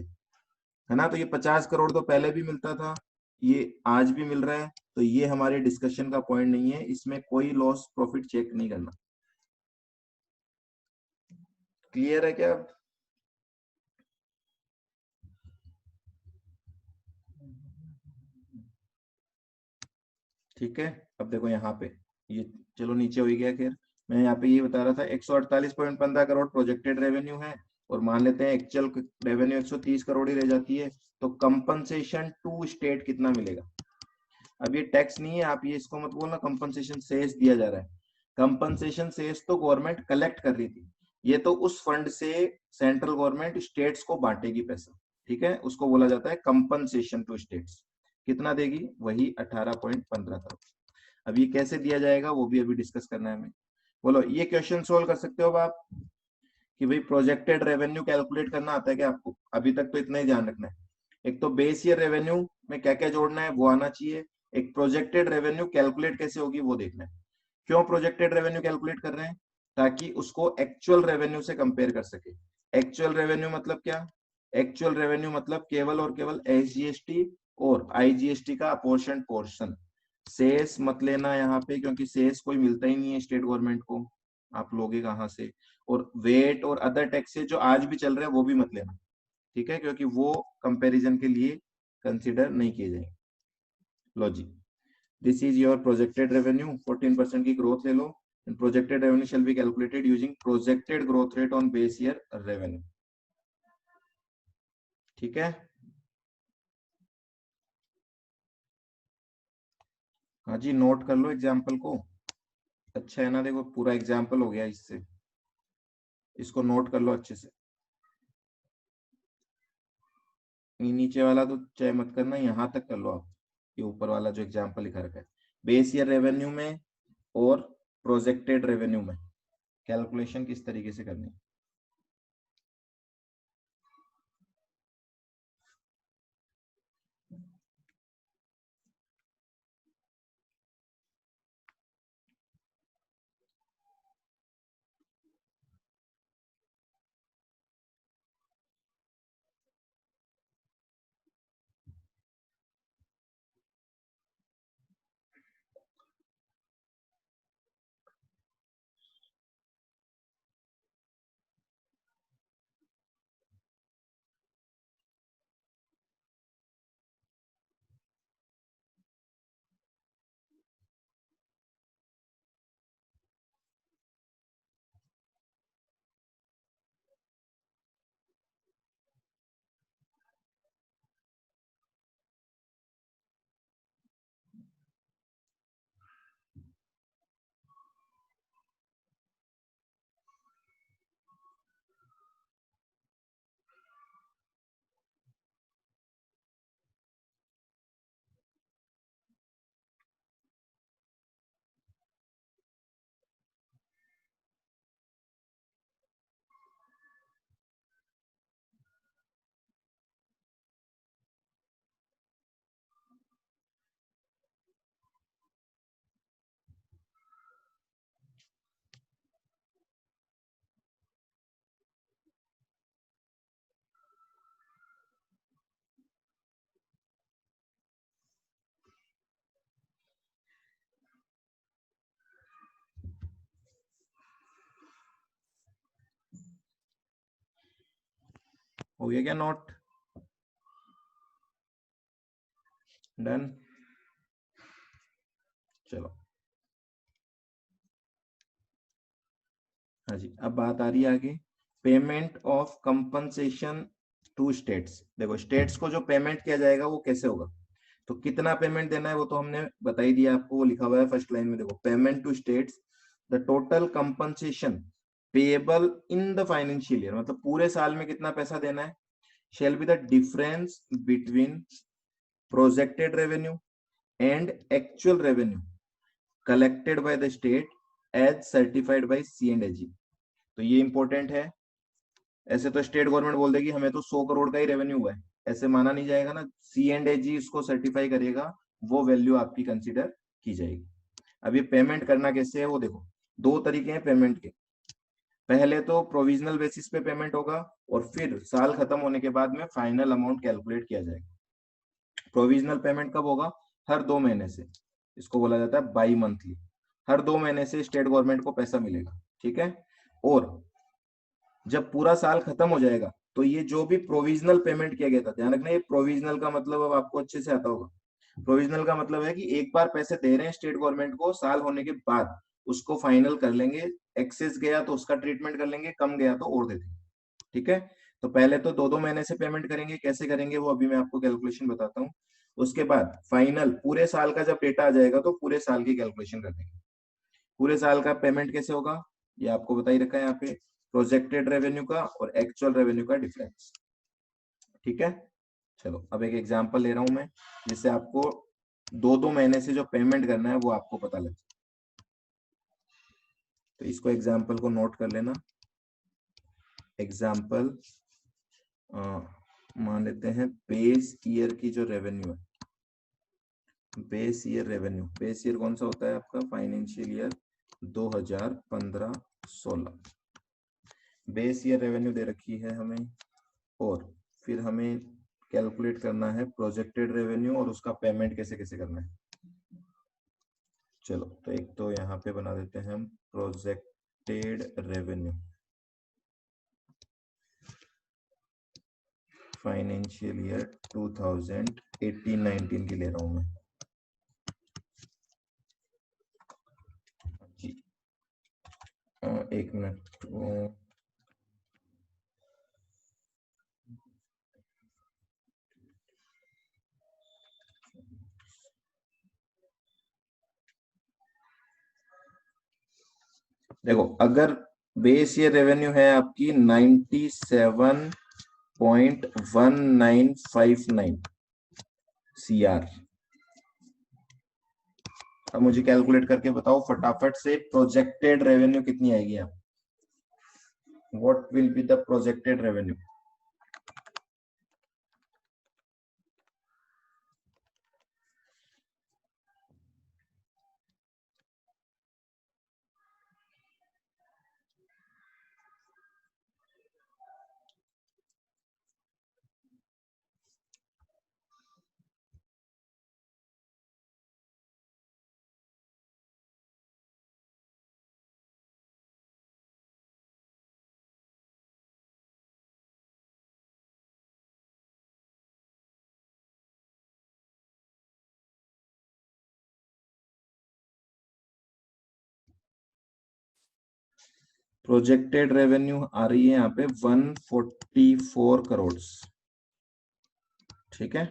है ना। तो ये 50 करोड़ तो पहले भी मिलता था, ये आज भी मिल रहा है, तो ये हमारे डिस्कशन का पॉइंट नहीं है, इसमें कोई लॉस प्रॉफिट चेक नहीं करना। क्लियर है क्या? ठीक है। अब देखो यहाँ पे ये, चलो नीचे हो ही गया, खैर मैं यहाँ पे ये बता रहा था 148.15 करोड़ प्रोजेक्टेड रेवेन्यू है, और मान लेते हैं एक्चुअल रेवेन्यू 130 करोड़ ही रह जाती है, तो कंपनसेशन टू स्टेट कितना मिलेगा? अब ये टैक्स नहीं है, आप ये इसको मत बोलना कंपनसेशन सेस दिया जा रहा है, कंपनसेशन सेस तो गवर्नमेंट कलेक्ट कर रही थी, ये तो उस फंड से सेंट्रल गवर्नमेंट स्टेट्स को बांटेगी पैसा, ठीक है, उसको बोला जाता है कंपनसेशन टू स्टेट्स। कितना देगी? वही 18.15 करोड़। अब ये कैसे दिया जाएगा वो भी अभी डिस्कस करना है हमें। बोलो ये क्वेश्चन सोल्व कर सकते हो अब आप, कि भाई प्रोजेक्टेड रेवेन्यू कैलकुलेट करना आता है क्या आपको? अभी तक तो इतना ही ध्यान रखना है, एक तो बेस ईयर रेवेन्यू में क्या क्या जोड़ना है वो आना चाहिए, एक प्रोजेक्टेड रेवेन्यू कैलकुलेट कैसे होगी वो देखना है। क्यों प्रोजेक्टेड रेवेन्यू कैलकुलेट कर रहे हैं? ताकि उसको एक्चुअल रेवेन्यू से कंपेयर कर सके। एक्चुअल रेवेन्यू मतलब क्या? एक्चुअल रेवेन्यू मतलब केवल और केवल एसजीएसटी और आईजीएसटी का अपोर्शन पोर्शन। सेस मत लेना यहाँ पे, क्योंकि सेस कोई मिलता ही नहीं है स्टेट गवर्नमेंट को, आप लोगे कहाँ से। और वेट और अदर टैक्सेस जो आज भी चल रहे हैं वो भी मत लेना, ठीक है, क्योंकि वो कंपैरिजन के लिए कंसीडर नहीं किए जाएंगे। लो जी, this is your projected revenue, 14% की ग्रोथ ले लो। And projected revenue shall be calculated using projected growth rate on base year revenue. ठीक है, हाँ जी, नोट कर लो एग्जाम्पल को। अच्छा है ना, देखो पूरा एग्जाम्पल हो गया इससे, इसको नोट कर लो अच्छे से। नीचे वाला तो चाहे मत करना, यहाँ तक कर लो आप, ये ऊपर वाला जो एग्जाम्पल लिखा रखा है। बेस ईयर रेवेन्यू में और प्रोजेक्टेड रेवेन्यू में कैलकुलेशन किस तरीके से करनी है। हो गया क्या नोट? डन, चलो। हाँ जी, अब बात आ रही है आगे, payment of compensation to states. देखो स्टेट्स को जो पेमेंट किया जाएगा वो कैसे होगा, तो कितना पेमेंट देना है वो तो हमने बता ही दिया आपको, वो लिखा हुआ है फर्स्ट लाइन में। देखो, payment to states, the total compensation payable in the financial year, मतलब पूरे साल में कितना पैसा देना है, shall be the difference between projected revenue and actual revenue collected by the state as certified by C&AG। तो ये इंपॉर्टेंट है। ऐसे तो स्टेट गवर्नमेंट बोल देगी हमें तो 100 करोड़ का ही रेवेन्यू हुआ है, ऐसे माना नहीं जाएगा ना। C&AG इसको सर्टिफाई करेगा, वो वैल्यू आपकी कंसिडर की जाएगी। अब ये पेमेंट करना कैसे है वो देखो, दो तरीके हैं पेमेंट के। पहले तो प्रोविजनल बेसिस पे पेमेंट होगा, और फिर साल खत्म होने के बाद में फाइनल अमाउंट कैलकुलेट किया जाएगा। प्रोविजनल पेमेंट कब होगा? हर 2 महीने से, इसको बोला जाता है बाई मंथली। हर 2 महीने से स्टेट गवर्नमेंट को पैसा मिलेगा, ठीक है। और जब पूरा साल खत्म हो जाएगा तो ये जो भी प्रोविजनल पेमेंट किया गया था, ध्यान रखना ये प्रोविजनल का मतलब अब आपको अच्छे से आता होगा। प्रोविजनल का मतलब है कि एक बार पैसे दे रहे हैं स्टेट गवर्नमेंट को, साल होने के बाद उसको फाइनल कर लेंगे, एक्सेस गया तो उसका ट्रीटमेंट कर लेंगे, कम गया तो और दे देंगे, ठीक है। तो पहले तो 2-2 महीने से पेमेंट करेंगे, कैसे करेंगे वो अभी मैं आपको कैलकुलेशन बताता हूँ। उसके बाद फाइनल पूरे साल का जब डेटा आ जाएगा तो पूरे साल की कैलकुलेशन कर देंगे। पूरे साल का पेमेंट कैसे होगा ये आपको बता ही रखा है यहाँ पे, प्रोजेक्टेड रेवेन्यू का और एक्चुअल रेवेन्यू का डिफरेंस, ठीक है। चलो अब एक एग्जांपल ले रहा हूं मैं, जिससे आपको 2-2 महीने से जो पेमेंट करना है वो आपको पता लगे। तो इसको एग्जांपल को नोट कर लेना। एग्जांपल मान लेते हैं बेस ईयर की जो रेवेन्यू है, base year revenue, base year कौन सा होता है आपका, financial year 2015-16। Base year revenue दे रखी है हमें, और फिर हमें कैलकुलेट करना है प्रोजेक्टेड रेवेन्यू और उसका पेमेंट कैसे कैसे करना है। चलो तो एक तो यहाँ पे बना देते हैं हम प्रोजेक्टेड रेवेन्यू, फाइनेंशियल ईयर 2018-19 की ले रहा हूं मैं जी। एक मिनट, देखो अगर बेस ईयर रेवेन्यू है आपकी 97.1959 CR। अब मुझे कैलकुलेट करके बताओ फटाफट से, प्रोजेक्टेड रेवेन्यू कितनी आएगी आप, what will be the projected revenue. Projected revenue आ रही है यहाँ पे 144 करोड़, ठीक है।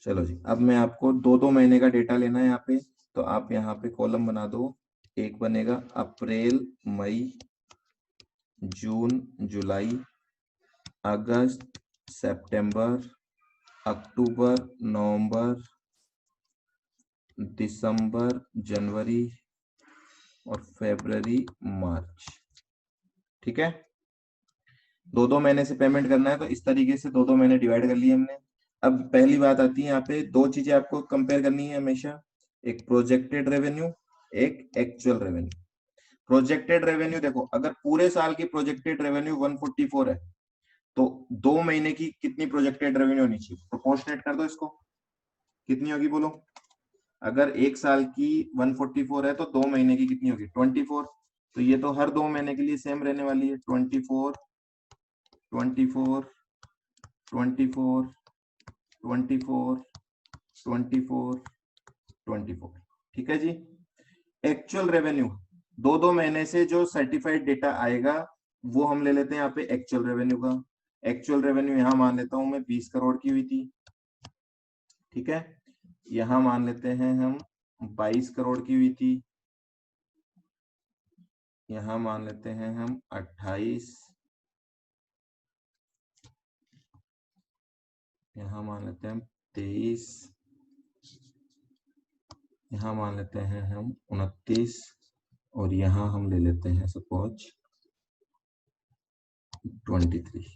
चलो जी, अब मैं आपको दो दो महीने का डेटा लेना है यहाँ पे, तो आप यहाँ पे कॉलम बना दो। एक बनेगा अप्रैल मई जून जुलाई अगस्त सितंबर अक्टूबर नवंबर दिसंबर जनवरी और फरवरी मार्च, ठीक है। दो दो महीने से पेमेंट करना है, तो इस तरीके से दो दो महीने डिवाइड कर लिए हमने। अब पहली बात आती है यहाँ पे, दो चीजें आपको कंपेयर करनी है हमेशा, एक प्रोजेक्टेड रेवेन्यू, एक एक्चुअल रेवेन्यू। प्रोजेक्टेड रेवेन्यू देखो, अगर पूरे साल की प्रोजेक्टेड रेवेन्यू 144 है, तो 2 महीने की कितनी प्रोजेक्टेड रेवेन्यू होनी चाहिए, प्रोपोर्शनेट कर दो इसको, कितनी होगी बोलो। अगर एक साल की 144 है तो 2 महीने की कितनी होगी, 24। तो ये तो हर 2 महीने के लिए सेम रहने वाली है, 24 24 24 24 24 24, ठीक है जी। एक्चुअल रेवेन्यू, दो दो महीने से जो सर्टिफाइड डेटा आएगा वो हम ले लेते हैं यहाँ पे एक्चुअल रेवेन्यू का। एक्चुअल रेवेन्यू यहाँ मान लेता हूं मैं 20 करोड़ की हुई थी, ठीक है। यहाँ मान लेते हैं हम 22 करोड़ की हुई थी, यहाँ मान लेते हैं हम 28, यहाँ मान लेते हैं हम 23, यहाँ मान लेते हैं हम 29, और यहाँ हम ले लेते हैं सपोज 23।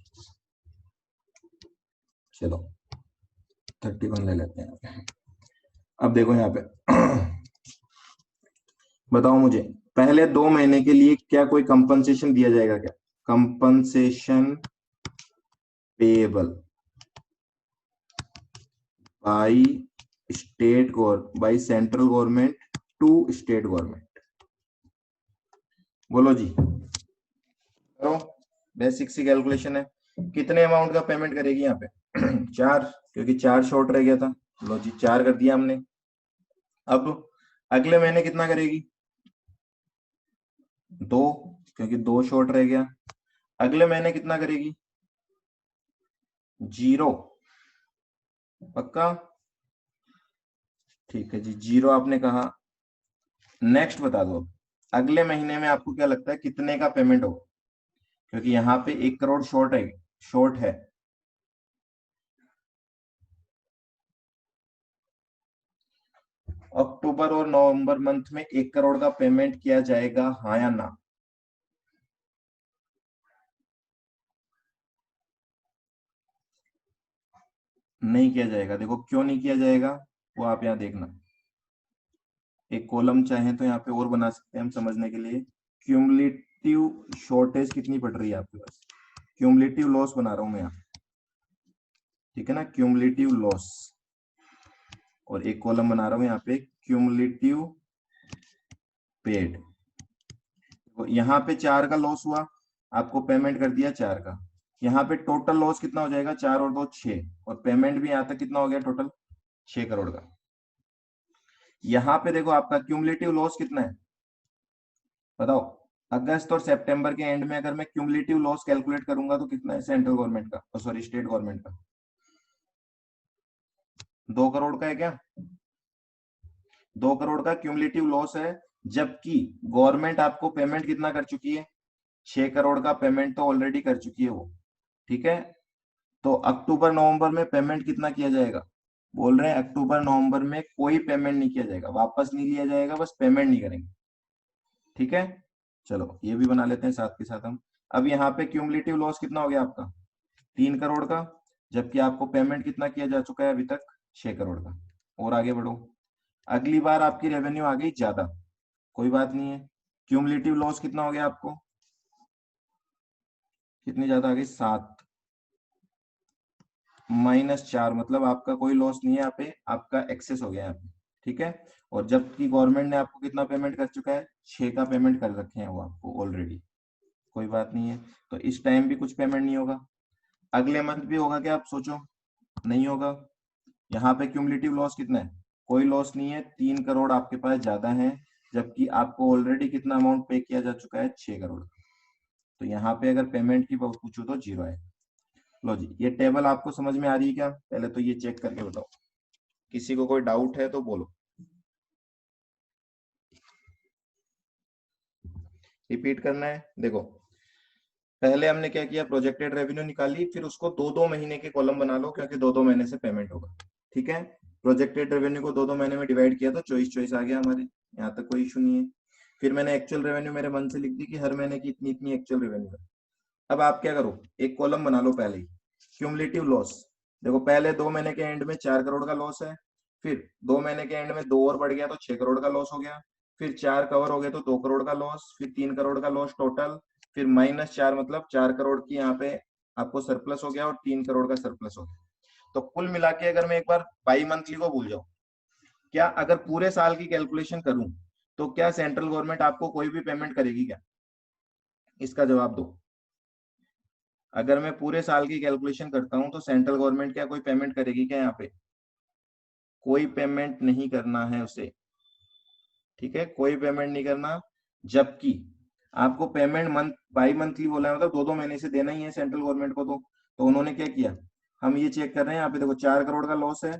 चलो 31 ले लेते हैं। अब देखो यहाँ पे बताओ मुझे, पहले 2 महीने के लिए क्या कोई कंपनसेशन दिया जाएगा क्या, compensation payable by by central government to state government, बोलो जी, करो। बेसिक सी कैलकुलेशन है, कितने अमाउंट का पेमेंट करेगी यहाँ पे 4, क्योंकि 4 शॉर्ट रह गया था। लो जी 4 कर दिया हमने। अब अगले महीने कितना करेगी, 2, क्योंकि 2 शॉर्ट रह गया। अगले महीने कितना करेगी, 0, पक्का, ठीक है जी, 0 आपने कहा। नेक्स्ट बता दो, अगले महीने में आपको क्या लगता है कितने का पेमेंट होगा, क्योंकि यहाँ पे 1 करोड़ शॉर्ट है। अक्टूबर और नवंबर मंथ में 1 करोड़ का पेमेंट किया जाएगा, हाँ या ना। नहीं किया जाएगा। देखो क्यों नहीं किया जाएगा वो आप यहाँ देखना। एक कॉलम चाहे तो यहाँ पे और बना सकते हैं हम समझने के लिए। क्यूमुलेटिव शॉर्टेज कितनी पड़ रही है आपके पास, क्यूमुलेटिव लॉस बना रहा हूं मैं यहाँ, ठीक है ना, क्यूमुलेटिव लॉस। और एक कॉलम बना रहा हूं यहाँ पे क्यूमुलेटिव पेड। तो यहाँ पे 4 का लॉस हुआ, आपको पेमेंट कर दिया 4 का। यहाँ पे टोटल लॉस कितना हो जाएगा, 4 और 2 6, और पेमेंट भी यहाँ तक कितना हो गया टोटल 6 करोड़ का। यहाँ पे देखो आपका क्यूमुलेटिव लॉस कितना है बताओ। अगस्त और सितंबर के एंड में अगर मैं क्यूमुलेटिव लॉस कैलकुलेट करूंगा तो कितना है सेंट्रल गवर्नमेंट का, सॉरी स्टेट गवर्नमेंट का, 2 करोड़ का है क्या, 2 करोड़ का क्यूमुलेटिव लॉस है। जबकि गवर्नमेंट आपको पेमेंट कितना कर चुकी है, 6 करोड़ का पेमेंट तो ऑलरेडी कर चुकी है वो, ठीक है। तो अक्टूबर नवंबर में पेमेंट कितना किया जाएगा, बोल रहे हैं अक्टूबर नवंबर में कोई पेमेंट नहीं किया जाएगा, वापस नहीं लिया जाएगा, बस पेमेंट नहीं करेंगे, ठीक है। चलो ये भी बना लेते हैं साथ के साथ हम। अब यहाँ पे क्यूमुलेटिव लॉस कितना हो गया आपका 3 करोड़ का, जबकि आपको पेमेंट कितना किया जा चुका है अभी तक 6 करोड़ का। और आगे बढ़ो, अगली बार आपकी रेवेन्यू आ गई ज्यादा, कोई बात नहीं है। क्यूमुलेटिव लॉस कितना हो गया आपको, कितनी ज्यादा आ गई 7 -4, मतलब आपका कोई लॉस नहीं है यहाँ पे, आपका एक्सेस हो गया यहाँ पे, ठीक है। और जबकि गवर्नमेंट ने आपको कितना पेमेंट कर चुका है, 6 का पेमेंट कर रखे हैं वो आपको ऑलरेडी, कोई बात नहीं है। तो इस टाइम भी कुछ पेमेंट नहीं होगा, अगले मंथ भी होगा क्या आप सोचो, नहीं होगा। यहाँ पे क्यूमुलेटिव लॉस कितना है, कोई लॉस नहीं है, 3 करोड़ आपके पास ज्यादा है, जबकि आपको ऑलरेडी कितना अमाउंट पे किया जा चुका है 6 करोड़। तो यहाँ पे अगर पेमेंट की पूछू तो 0 है। लो जी, ये टेबल आपको समझ में आ रही है क्या, पहले तो ये चेक करके बताओ, किसी को कोई डाउट है तो बोलो। रिपीट करना है, देखो पहले हमने क्या किया, प्रोजेक्टेड रेवेन्यू निकाली, फिर उसको 2-2 महीने के कॉलम बना लो, क्योंकि 2-2 महीने से पेमेंट होगा, ठीक है। प्रोजेक्टेड रेवेन्यू को 2-2 महीने में डिवाइड किया तो चॉइस चॉइस आ गया हमारे, यहाँ तक कोई इशू नहीं है। फिर मैंने एक्चुअल रेवेन्यू मेरे मन से लिख दी कि हर महीने की इतनी इतनी एक्चुअल रेवेन्यू है। अब आप क्या करो, एक कॉलम बना लो पहले ही, क्यूमुलेटिव लॉस। देखो पहले 2 महीने के एंड में 4 करोड़ का लॉस है, फिर 2 महीने के एंड में 2 और बढ़ गया तो 6 करोड़ का लॉस हो गया, फिर 4 कवर हो गए तो 2 करोड़ का लॉस, फिर 3 करोड़ का लॉस टोटल, फिर -4 मतलब 4 करोड़ की यहाँ पे आपको सरप्लस हो गया और 3 करोड़ का सरप्लस हो गया। तो कुल मिला के अगर मैं एक बार बाई मंथली को भूल जाऊं, क्या अगर पूरे साल की कैलकुलेशन करूं तो क्या सेंट्रल गवर्नमेंट आपको कोई भी पेमेंट करेगी क्या, इसका जवाब दो। अगर मैं पूरे साल की कैलकुलेशन करता हूं तो सेंट्रल गवर्नमेंट क्या कोई पेमेंट करेगी क्या, यहाँ पे कोई पेमेंट नहीं करना है उसे, ठीक है, कोई पेमेंट नहीं करना। जबकि आपको पेमेंट मंथ बाई मंथली बोला है, मतलब 2-2 महीने से देना ही है सेंट्रल गवर्नमेंट को। तो उन्होंने क्या किया, हम ये चेक कर रहे हैं, यहाँ पे देखो 4 करोड़ का लॉस है,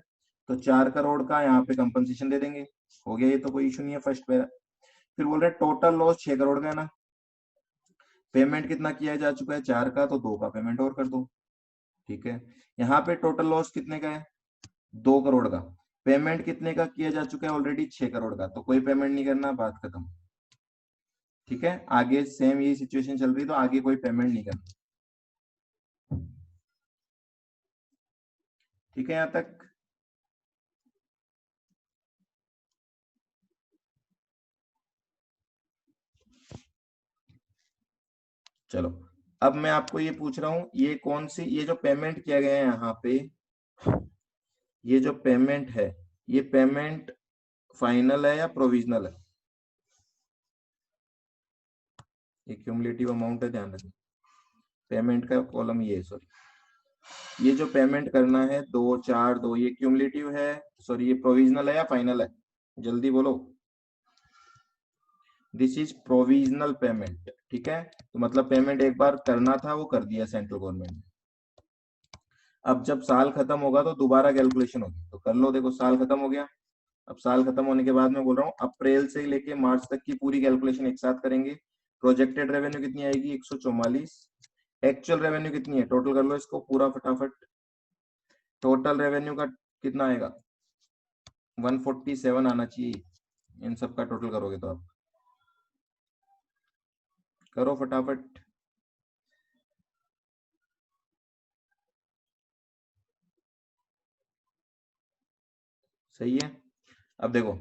तो 4 करोड़ का यहाँ पे कंपनसेशन दे देंगे, हो गया, ये तो कोई इशू नहीं है फर्स्ट पे। फिर बोल रहे टोटल लॉस 6 करोड़ का है ना, पेमेंट कितना किया जा चुका है 4 का, तो 2 का पेमेंट और कर दो, ठीक है। यहाँ पे टोटल लॉस कितने का है 2 करोड़ का, पेमेंट कितने का किया जा चुका है ऑलरेडी 6 करोड़ का, तो कोई पेमेंट नहीं करना, बात खत्म, ठीक है। आगे सेम यही सिचुएशन चल रही, तो आगे कोई पेमेंट नहीं करना, ठीक है यहाँ तक। चलो अब मैं आपको ये पूछ रहा हूँ, ये कौन सी, ये जो पेमेंट किया गया है यहाँ पे, ये जो पेमेंट है, ये पेमेंट फाइनल है या प्रोविजनल है, ये क्यूमुलेटिव अमाउंट है, ध्यान रखना, पेमेंट का कॉलम ये है, सॉरी ये जो पेमेंट करना है 2 4 2, ये क्यूमुलेटिव है, सॉरी ये प्रोविजनल है या फाइनल है, जल्दी बोलो। दिस इज प्रोविजनल पेमेंट, ठीक है। तो मतलब पेमेंट एक बार करना था, वो कर दिया सेंट्रल गवर्नमेंट ने। अब जब साल खत्म होगा तो दोबारा कैलकुलेशन होगी, तो कर लो, देखो साल खत्म हो गया। अब साल खत्म होने के बाद मैं बोल रहा हूँ अप्रैल से लेके मार्च तक की पूरी कैलकुलेशन एक साथ करेंगे। प्रोजेक्टेड रेवेन्यू कितनी आएगी 144, एक्चुअल रेवेन्यू कितनी है, टोटल कर लो इसको पूरा फटाफट। टोटल रेवेन्यू का कितना आएगा 147 आना चाहिए, इन सब का टोटल करोगे तो आप करो फटाफट। सही है। अब देखो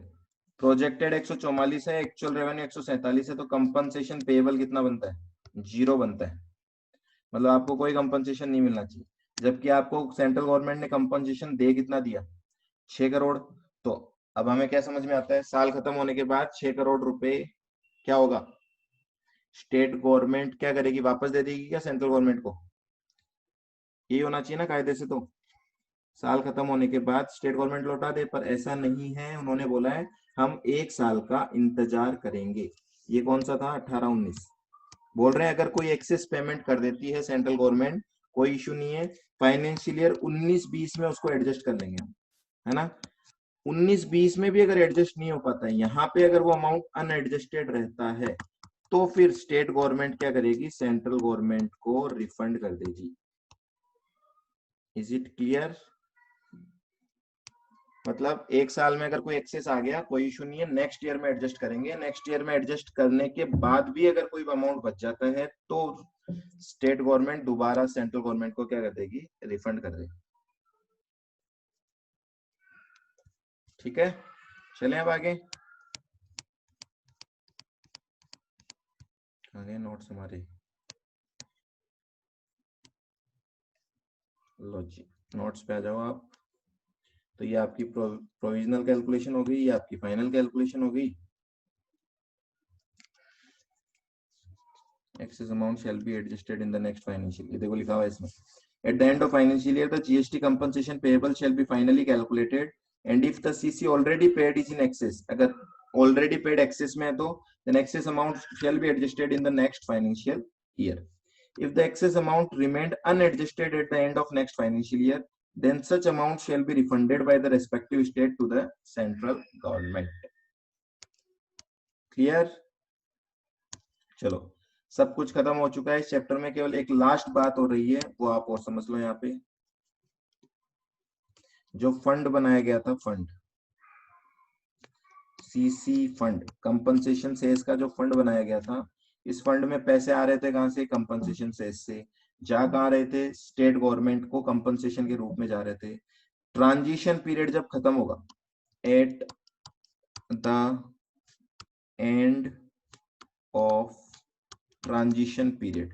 प्रोजेक्टेड 144 है, एक्चुअल रेवेन्यू 147 है, तो कंपनसेशन पेएबल कितना बनता है? 0 बनता है। मतलब आपको कोई कंपनसेशन नहीं मिलना चाहिए, जबकि आपको सेंट्रल गवर्नमेंट ने कंपनसेशन दे कितना दिया? 6 करोड़। तो अब हमें क्या समझ में आता है, साल खत्म होने के बाद 6 करोड़ रुपए क्या होगा? स्टेट गवर्नमेंट क्या करेगी, वापस दे देगी क्या सेंट्रल गवर्नमेंट को? ये होना चाहिए ना कायदे से। तो साल खत्म होने के बाद स्टेट गवर्नमेंट लौटा दे, पर ऐसा नहीं है। उन्होंने बोला है हम 1 साल का इंतजार करेंगे। ये कौन सा था? 18-19। बोल रहे हैं अगर कोई एक्सेस पेमेंट कर देती है सेंट्रल गवर्नमेंट, कोई इशू नहीं है, फाइनेंशियल ईयर 19-20 में उसको एडजस्ट कर लेंगे हम, है ना। 19-20 में भी अगर एडजस्ट नहीं हो पाता है, यहाँ पे अगर वो अमाउंट अनएडजस्टेड रहता है, तो फिर स्टेट गवर्नमेंट क्या करेगी? सेंट्रल गवर्नमेंट को रिफंड कर देगी। Is it clear? मतलब 1 साल में अगर कोई एक्सेस आ गया, कोई इशू नहीं है, नेक्स्ट ईयर में एडजस्ट करेंगे। नेक्स्ट ईयर में एडजस्ट करने के बाद भी अगर कोई अमाउंट बच जाता है, तो स्टेट गवर्नमेंट दोबारा सेंट्रल गवर्नमेंट को क्या कर देगी? रिफंड कर देगी। ठीक है, चलें अब आगे। आगे नोट्स हमारे, लो जी नोट्स पे आ जाओ आप। तो ये आपकी प्रोविजनल कैलकुलेशन हो गई, ये आपकी फाइनल कैलकुलेशन हो गई। Excess amount shall be adjusted in the next financial year. देखो लिखा हुआ है इसमें, at the end of financial year the GST compensation payable shall be finally calculated and if the CC already paid is in excess, अगर ऑलरेडी पेड एक्सेस में है तो then excess amount shall be adjusted in the next financial year. If the excess amount remained unadjusted at the end of next financial year, then such amount shall be refunded by the respective state to the central government. Clear? चलो सब कुछ खत्म हो चुका है इस चैप्टर में, केवल एक लास्ट बात हो रही है, वो आप और समझ लो। यहाँ पे जो फंड बनाया गया था, fund CC fund, compensation cess का जो फंड बनाया गया था, इस फंड में पैसे आ रहे थे कहां से? कंपनसेशन सेस से। जा कहां रहे थे? स्टेट गवर्नमेंट को कंपनसेशन के रूप में जा रहे थे। ट्रांजिशन पीरियड जब खत्म होगा, eight the end of transition period,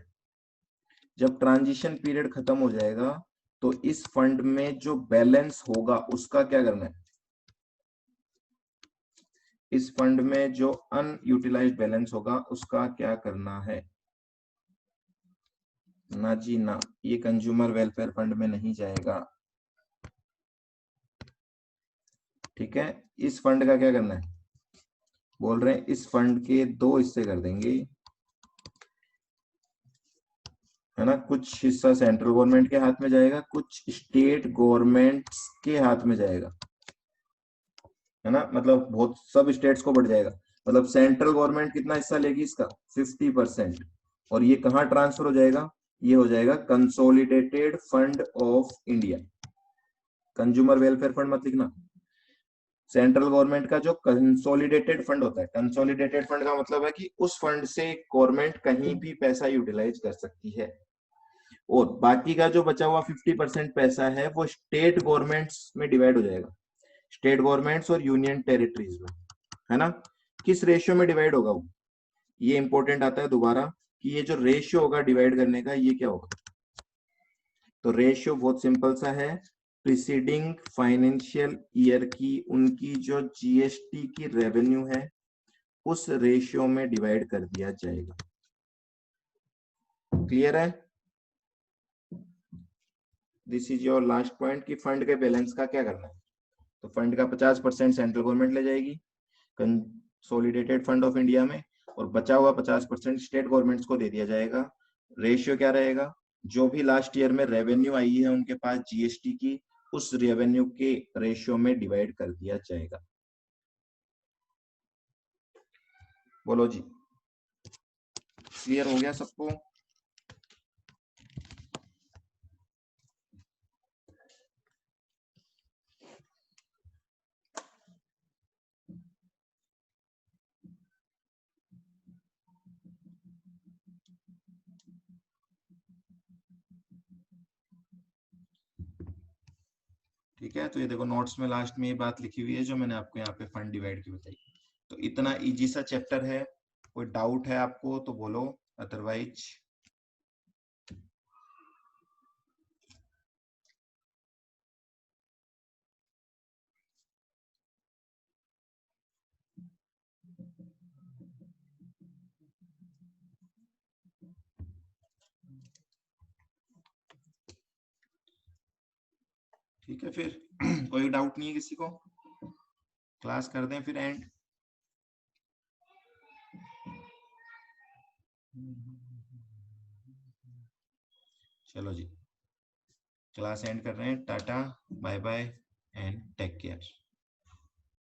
जब ट्रांजिशन पीरियड खत्म हो जाएगा, तो इस फंड में जो बैलेंस होगा उसका क्या करना है? इस फंड में जो अनयूटिलाइज्ड बैलेंस होगा उसका क्या करना है? ना जी ना, ये कंज्यूमर वेलफेयर फंड में नहीं जाएगा। ठीक है, इस फंड का क्या करना है? बोल रहे हैं इस फंड के 2 हिस्से कर देंगे, है ना। कुछ हिस्सा सेंट्रल गवर्नमेंट के हाथ में जाएगा, कुछ स्टेट गवर्नमेंट्स के हाथ में जाएगा, है ना। मतलब बहुत सब स्टेट्स को बढ़ जाएगा। मतलब सेंट्रल गवर्नमेंट कितना हिस्सा लेगी इसका? 50%। और ये कहाँ ट्रांसफर हो जाएगा? ये हो जाएगा consolidated fund of India. Consumer welfare fund मत लिखना, सेंट्रल गवर्नमेंट का जो कंसोलिडेटेड फंड होता है। कंसोलिडेटेड फंड का मतलब है कि उस फंड से गवर्नमेंट कहीं भी पैसा यूटिलाइज कर सकती है, और बाकी का जो बचा हुआ 50% पैसा है वो स्टेट गवर्नमेंट्स में डिवाइड हो जाएगा, स्टेट गवर्नमेंट्स और यूनियन टेरिटरीज में, है ना। किस रेशियो में डिवाइड होगा वो, ये इंपॉर्टेंट आता है दोबारा, कि ये जो रेशियो होगा डिवाइड करने का, ये क्या होगा? तो रेशियो बहुत सिंपल सा है, प्रीसीडिंग फाइनेंशियल ईयर की उनकी जो जीएसटी की रेवेन्यू है उस रेशियो में डिवाइड कर दिया जाएगा। क्लियर है? This is your last point, कि फंड के बैलेंस का क्या करना है। तो फंड का 50% सेंट्रल गवर्नमेंट ले जाएगी कंसोलिडेटेड फंड ऑफ इंडिया में, और बचा हुआ 50% स्टेट गवर्नमेंट्स को दे दिया जाएगा। रेशियो क्या रहेगा? जो भी लास्ट ईयर में रेवेन्यू आई है उनके पास जीएसटी की, उस रेवेन्यू के रेशियो में डिवाइड कर दिया जाएगा। बोलो जी, क्लियर हो गया सबको? ठीक है। है, तो ये देखो नोट्स में लास्ट में ये बात लिखी हुई है जो मैंने आपको यहाँ पे फंड डिवाइड की बताई। तो इतना इजी सा चैप्टर है, कोई डाउट है आपको तो बोलो, अदरवाइज ठीक है। फिर कोई डाउट नहीं है किसी को, क्लास कर दें फिर एंड। चलो जी, क्लास एंड कर रहे हैं। Tata bye bye and take care.